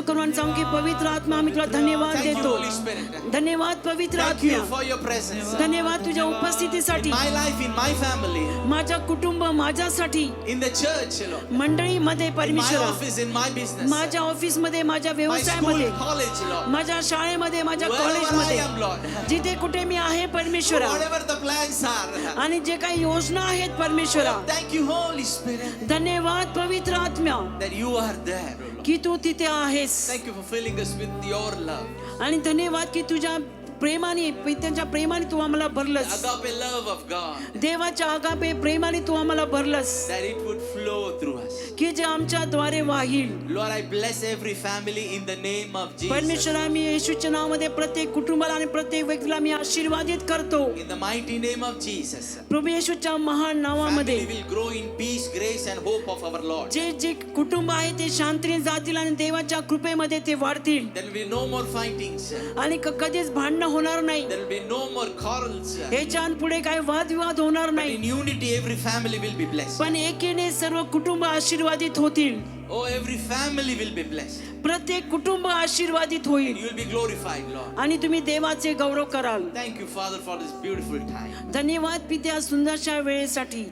करून आणि सांगू की पवित्र आत्मा आम्ही तुला धन्यवाद Thank you, देतो. Holy Spirit. धन्यवाद पवित्र Thank you आत्मा. for your presence धन्यवाद तुझ्या in उपस्थितीसाठी my life, in my family, माझ्या कुटुंब माझ्यासाठी in the church, Lord, मंडळीमध्ये in my परमेश्वरा office, in my business, माझ्या ऑफिसमध्ये माझ्या my school, व्यवसायामध्ये college, Lord, माझ्या शाळेमध्ये माझ्या wherever I कॉलेजमध्ये am, Lord, जिथे कुठे मी आहे परमेश्वरा whatever the plans are. आणि जे काही योजना आहेत परमेश्वरा Thank you, Holy Spirit, धन्यवाद पवित्र आत्मा that you are there. की तू तिथे आहेस. Thank you for filling us with your love. आणि धन्यवाद की तुझ्या प्रेमाने पित्यांच्या प्रेमाने तू आम्हाला The भरलंस. agape love of God, देवाच्या आगापे प्रेमाने तू आम्हाला भरलंस that it would flow through us. की जे आमच्या द्वारे वाहील. Lord, I bless every family in the name of Jesus. परमेश्वरा मी येशूच्या नावामध्ये प्रत्येक कुटुंबाला आणि प्रत्येक व्यक्तीला मी आशीर्वादित करतो. In the mighty name of Jesus. प्रभू येशूच्या महान नावामध्ये Family will grow in peace, grace, and hope of our Lord. जे कुटुंब आहे ते शांतीने जातील आणि देवाच्या कृपेमध्ये ते वाढतील. There will be no more fightings. आणि कधीच भांडणं होणार नाही. There will be no more quarrels. ह्याच्या पुढे काही वादविवाद होणार But नाही. in unity, every family will be blessed. पण एकीने सर्व कुटुंब आशीर्वादित होतील. Oh, every family will be blessed. प्रत्येक कुटुंब आशीर्वादित होईल You will be glorified, Lord. आणि तुम्ही देवाचे गौरव कराल. Thank you, Father, for this beautiful time. धन्यवाद पित्या सुंदरशा वेळेसाठी.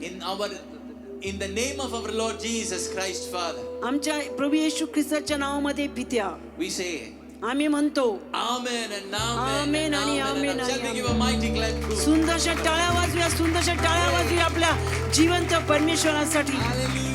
In the name of our Lord Jesus Christ, Father, आमच्या प्रभू येशू ख्रिस्ताच्या नावामध्ये पित्या we say आम्ही म्हणतो Amen and Amen. Amen and आणि Amen. Amen Shall we आणि give a mighty clap to सुंदरशा टाळ्या वाजूया आपल्या जिवंत परमेश्वरासाठी. Hallelujah.